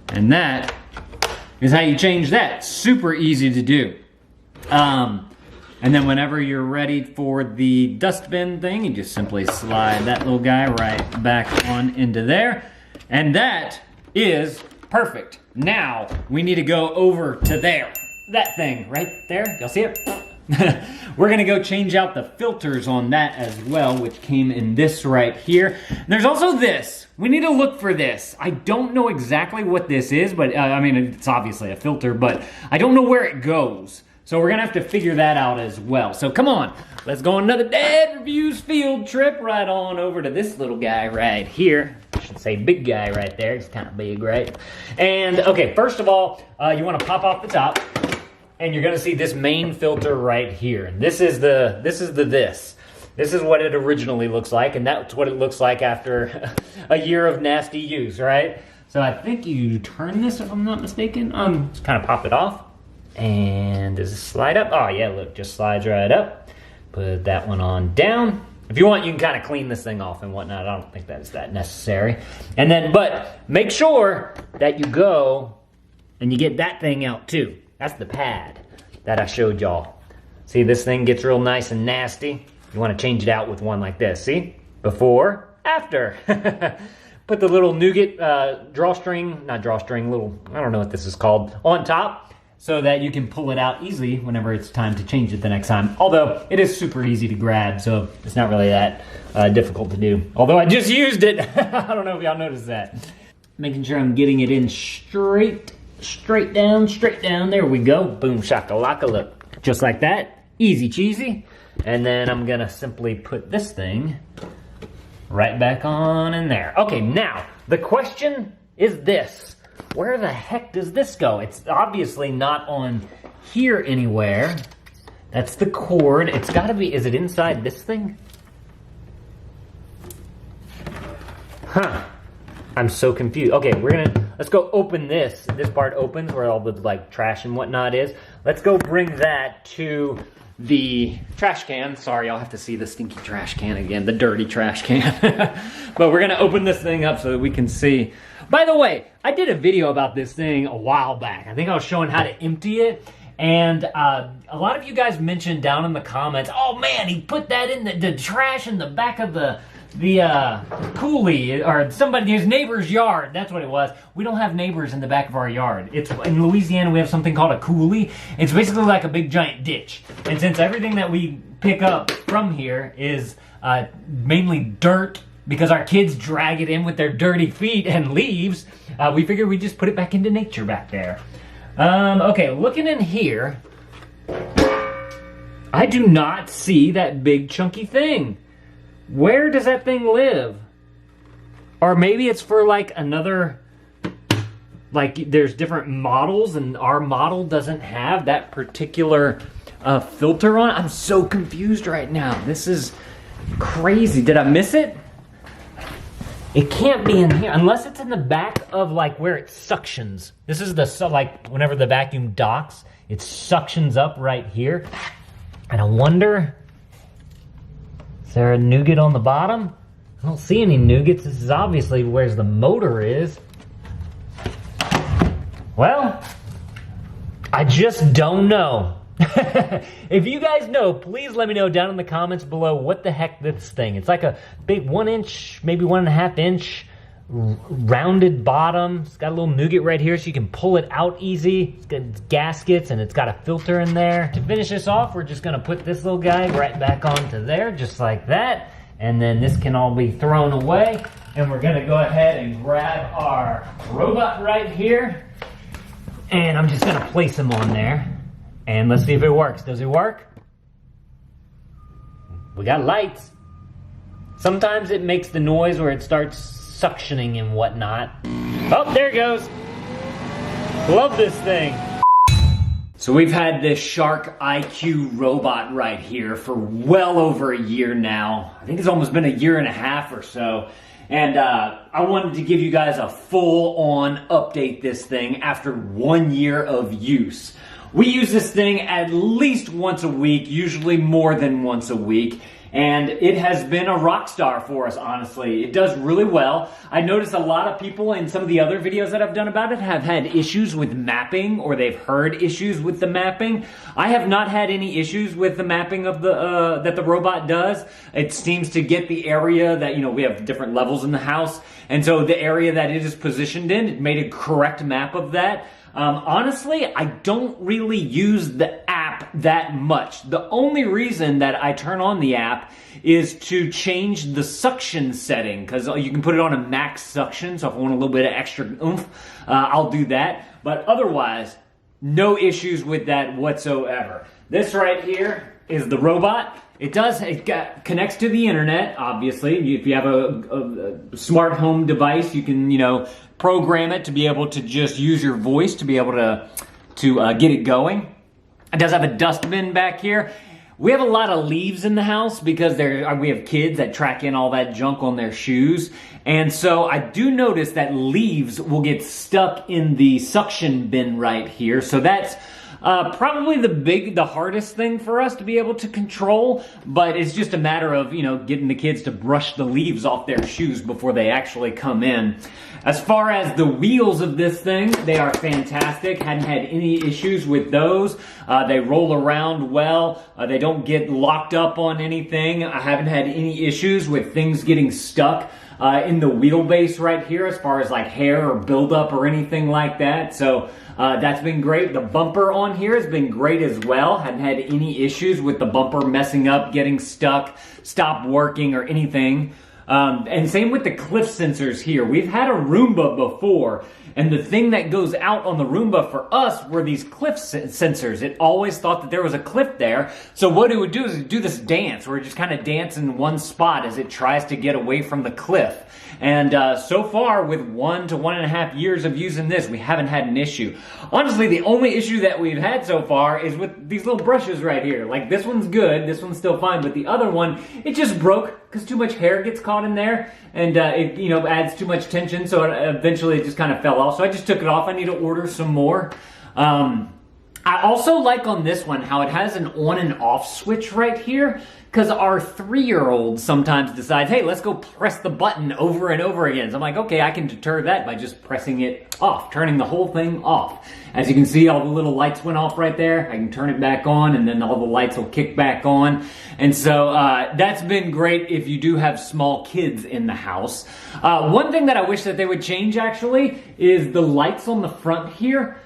And that is how you change that. Super easy to do. And then whenever you're ready for the dustbin thing, you just simply slide that little guy right back on into there. And that is perfect. Now we need to go over to there. That thing right there. Y'all see it? We're gonna go change out the filters on that as well, which came in this right here. There's also this. We need to look for this. I don't know exactly what this is, but I mean, it's obviously a filter, but I don't know where it goes. So we're gonna have to figure that out as well. So come on, let's go on another Dad Reviews field trip right on over to this little guy right here. I should say big guy right there, it's kind of big, right? And okay, first of all, you wanna pop off the top. And you're gonna see this main filter right here. And this is this is what it originally looks like, and that's what it looks like after a year of nasty use, right? So I think you turn this, if I'm not mistaken. Just kind of pop it off. And does it slide up? Oh yeah, look, just slides right up. Put that one on down. If you want, you can kind of clean this thing off and whatnot. I don't think that's that necessary. And then, but make sure that you go and you get that thing out too. That's the pad that I showed y'all. See, this thing gets real nice and nasty. You want to change it out with one like this. See? Before, after. Put the little nougat drawstring, not drawstring, little, I don't know what this is called, on top so that you can pull it out easily whenever it's time to change it the next time. Although, it is super easy to grab, so it's not really that difficult to do. Although I just used it. I don't know if y'all noticed that. Making sure I'm getting it in straight down, there we go. Boom, shakalaka, look. Just like that, easy cheesy. And then I'm gonna simply put this thing right back on in there. Okay, now, the question is this. Where the heck does this go? It's obviously not on here anywhere. That's the cord. It's gotta be, is it inside this thing? Huh. I'm so confused. Okay, let's go open this. This part opens where all the like trash and whatnot is. Let's go bring that to the trash can. Sorry, I'll have to see the stinky trash can again, the dirty trash can. But we're gonna open this thing up so that we can see. By the way, I did a video about this thing a while back. I think I was showing how to empty it. And a lot of you guys mentioned down in the comments, oh man, he put that in the trash in the back of the coulee, or somebody, his neighbor's yard. That's what it was. We don't have neighbors in the back of our yard. It's in Louisiana, we have something called a coulee. It's basically like a big giant ditch. And since everything that we pick up from here is mainly dirt because our kids drag it in with their dirty feet and leaves, we figured we'd just put it back into nature back there. Okay, looking in here, I do not see that big chunky thing. Where does that thing live? Or maybe it's for like another, like there's different models and our model doesn't have that particular filter on. I'm so confused right now. This is crazy. Did I miss it? It can't be in here unless it's in the back of like where it suctions. This is the, like whenever the vacuum docks, it suctions up right here. And I wonder, is there a nougat on the bottom? I don't see any nougats. This is obviously where the motor is. Well, I just don't know. If you guys know, please let me know down in the comments below what the heck this thing. It's like a big 1 inch, maybe 1.5 inch rounded bottom. It's got a little nougat right here so you can pull it out easy. It's got gaskets and it's got a filter in there. To finish this off, we're just gonna put this little guy right back onto there, just like that. And then this can all be thrown away. And we're gonna go ahead and grab our robot right here. And I'm just gonna place him on there. And let's see if it works. Does it work? We got lights. Sometimes it makes the noise where it starts suctioning and whatnot. Oh, there it goes. Love this thing. So we've had this Shark IQ robot right here for well over a year now. I think it's almost been a year and a half or so. And I wanted to give you guys a full-on update this thing after 1 year of use. We use this thing at least once a week, usually more than once a week. And it has been a rock star for us, honestly. It does really well. I noticed a lot of people in some of the other videos that I've done about it have had issues with mapping, or they've heard issues with the mapping. I have not had any issues with the mapping of the that the robot does. It seems to get the area that, you know, we have different levels in the house. And so the area that it is positioned in, it made a correct map of that. Honestly, I don't really use the app that much. The only reason that I turn on the app is to change the suction setting, because you can put it on a max suction, so if I want a little bit of extra oomph, I'll do that. But otherwise, no issues with that whatsoever. This right here is the robot. It connects to the internet, obviously. If you have a smart home device, you can, you know, program it to be able to just use your voice to be able to get it going. It does have a dustbin back here. We have a lot of leaves in the house because we have kids that track in all that junk on their shoes. And so I do notice that leaves will get stuck in the suction bin right here. So that's probably the hardest thing for us to be able to control, but it's just a matter of, you know, getting the kids to brush the leaves off their shoes before they actually come in. As far as the wheels of this thing, they are fantastic. Hadn't had any issues with those. They roll around well. They don't get locked up on anything. I haven't had any issues with things getting stuck in the wheelbase right here as far as like hair or buildup or anything like that. So that's been great. The bumper on here has been great as well. Hadn't had any issues with the bumper messing up, getting stuck, stopped working or anything. And same with the cliff sensors here. We've had a Roomba before, and the thing that goes out on the Roomba for us were these cliff sensors. It always thought that there was a cliff there. So what it would do is it'd do this dance where it just kind of dance in one spot as it tries to get away from the cliff. And so far, with 1 to 1.5 years of using this, we haven't had an issue. Honestly, the only issue that we've had so far is with these little brushes right here. Like, this one's good, this one's still fine, but the other one, it just broke because too much hair gets caught in there, and it, you know, adds too much tension, so eventually it just kind of fell off. So I just took it off. I need to order some more. I also like on this one how it has an on and off switch right here, because our 3-year-old sometimes decides, hey, let's go press the button over and over again. So I'm like, okay, I can deter that by just pressing it off, turning the whole thing off. As you can see, all the little lights went off right there. I can turn it back on, and then all the lights will kick back on. And so that's been great if you do have small kids in the house. One thing that I wish that they would change, actually, is the lights on the front here.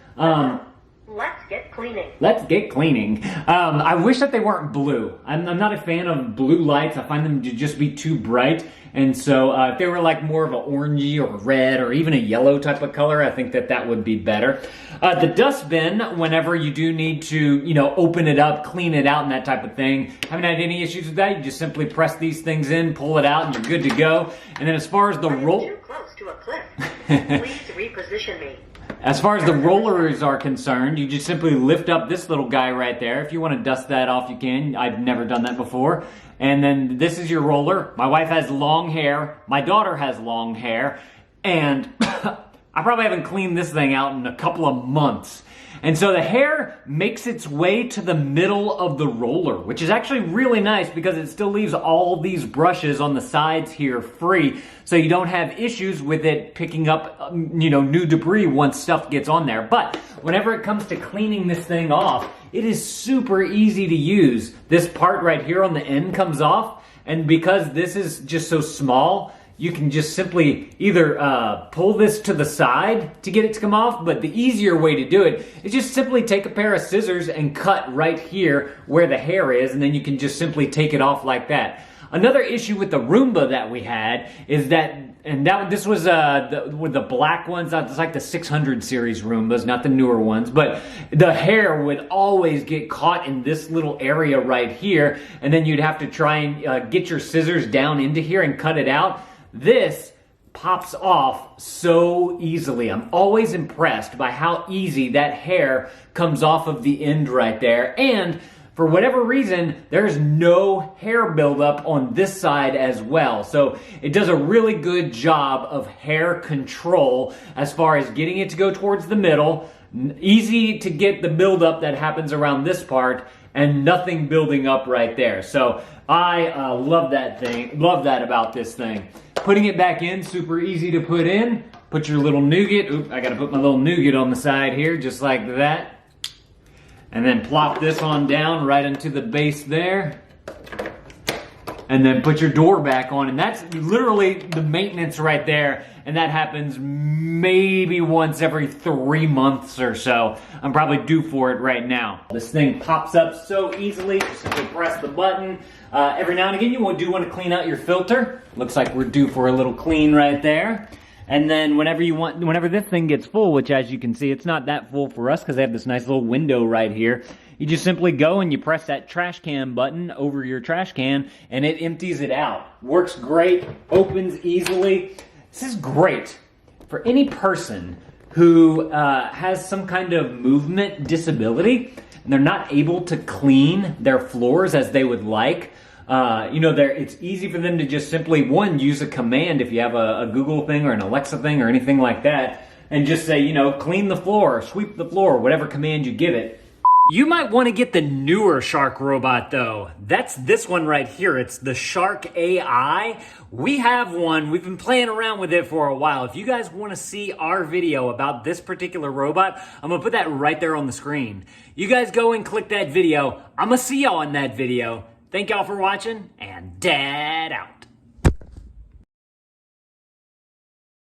Let's get cleaning. Let's get cleaning. I wish that they weren't blue. I'm not a fan of blue lights. I find them to just be too bright. And so if they were like more of an orangey or red or even a yellow type of color, I think that that would be better. The dustbin, whenever you do need to, open it up, clean it out and that type of thing, haven't had any issues with that. You just simply press these things in, pull it out, and you're good to go. And then as far as the roll... Too close to a cliff. Please reposition me. As far as the rollers are concerned, you just simply lift up this little guy right there. If you want to dust that off, you can. I've never done that before. And then this is your roller. My wife has long hair. My daughter has long hair. And I probably haven't cleaned this thing out in a couple of months. And so the hair makes its way to the middle of the roller, which is actually really nice because it still leaves all these brushes on the sides here free, so you don't have issues with it picking up, new debris once stuff gets on there. But whenever it comes to cleaning this thing off, it is super easy to use. This part right here on the end comes off, and because this is just so small, you can just simply either pull this to the side to get it to come off, but the easier way to do it is just simply take a pair of scissors and cut right here where the hair is, and then you can just simply take it off like that. Another issue with the Roomba that we had is that, this was with the black ones, it's like the 600 series Roombas, not the newer ones, but the hair would always get caught in this little area right here, and then you'd have to try and get your scissors down into here and cut it out. This pops off so easily. I'm always impressed by how easy that hair comes off of the end right there. And for whatever reason, there's no hair buildup on this side as well. So it does a really good job of hair control as far as getting it to go towards the middle. Easy to get the buildup that happens around this part and nothing building up right there. So I love that thing. Love that about this thing. Putting it back in, super easy to put in. Put your little nougat. Oop, I gotta put my little nougat on the side here, just like that. And then plop this on down right into the base there. And then put your door back on. And that's literally the maintenance right there. And that happens maybe once every 3 months or so. I'm probably due for it right now. This thing pops up so easily. Just simply press the button. Every now and again, you do want to clean out your filter. Looks like we're due for a little clean right there. And then whenever this thing gets full, which as you can see, it's not that full for us because they have this nice little window right here. You just simply go and you press that trash can button over your trash can and it empties it out. Works great, opens easily. This is great for any person who has some kind of movement disability and they're not able to clean their floors as they would like. It's easy for them to just simply, use a command if you have a Google thing or an Alexa thing or anything like that, and just say, clean the floor, or sweep the floor, whatever command you give it. You might want to get the newer Shark robot though. That's this one right here. It's the Shark AI. We have one. We've been playing around with it for a while. If you guys want to see our video about this particular robot, I'm going to put that right there on the screen. You guys go and click that video. I'm going to see y'all in that video. Thank y'all for watching, and Dad out.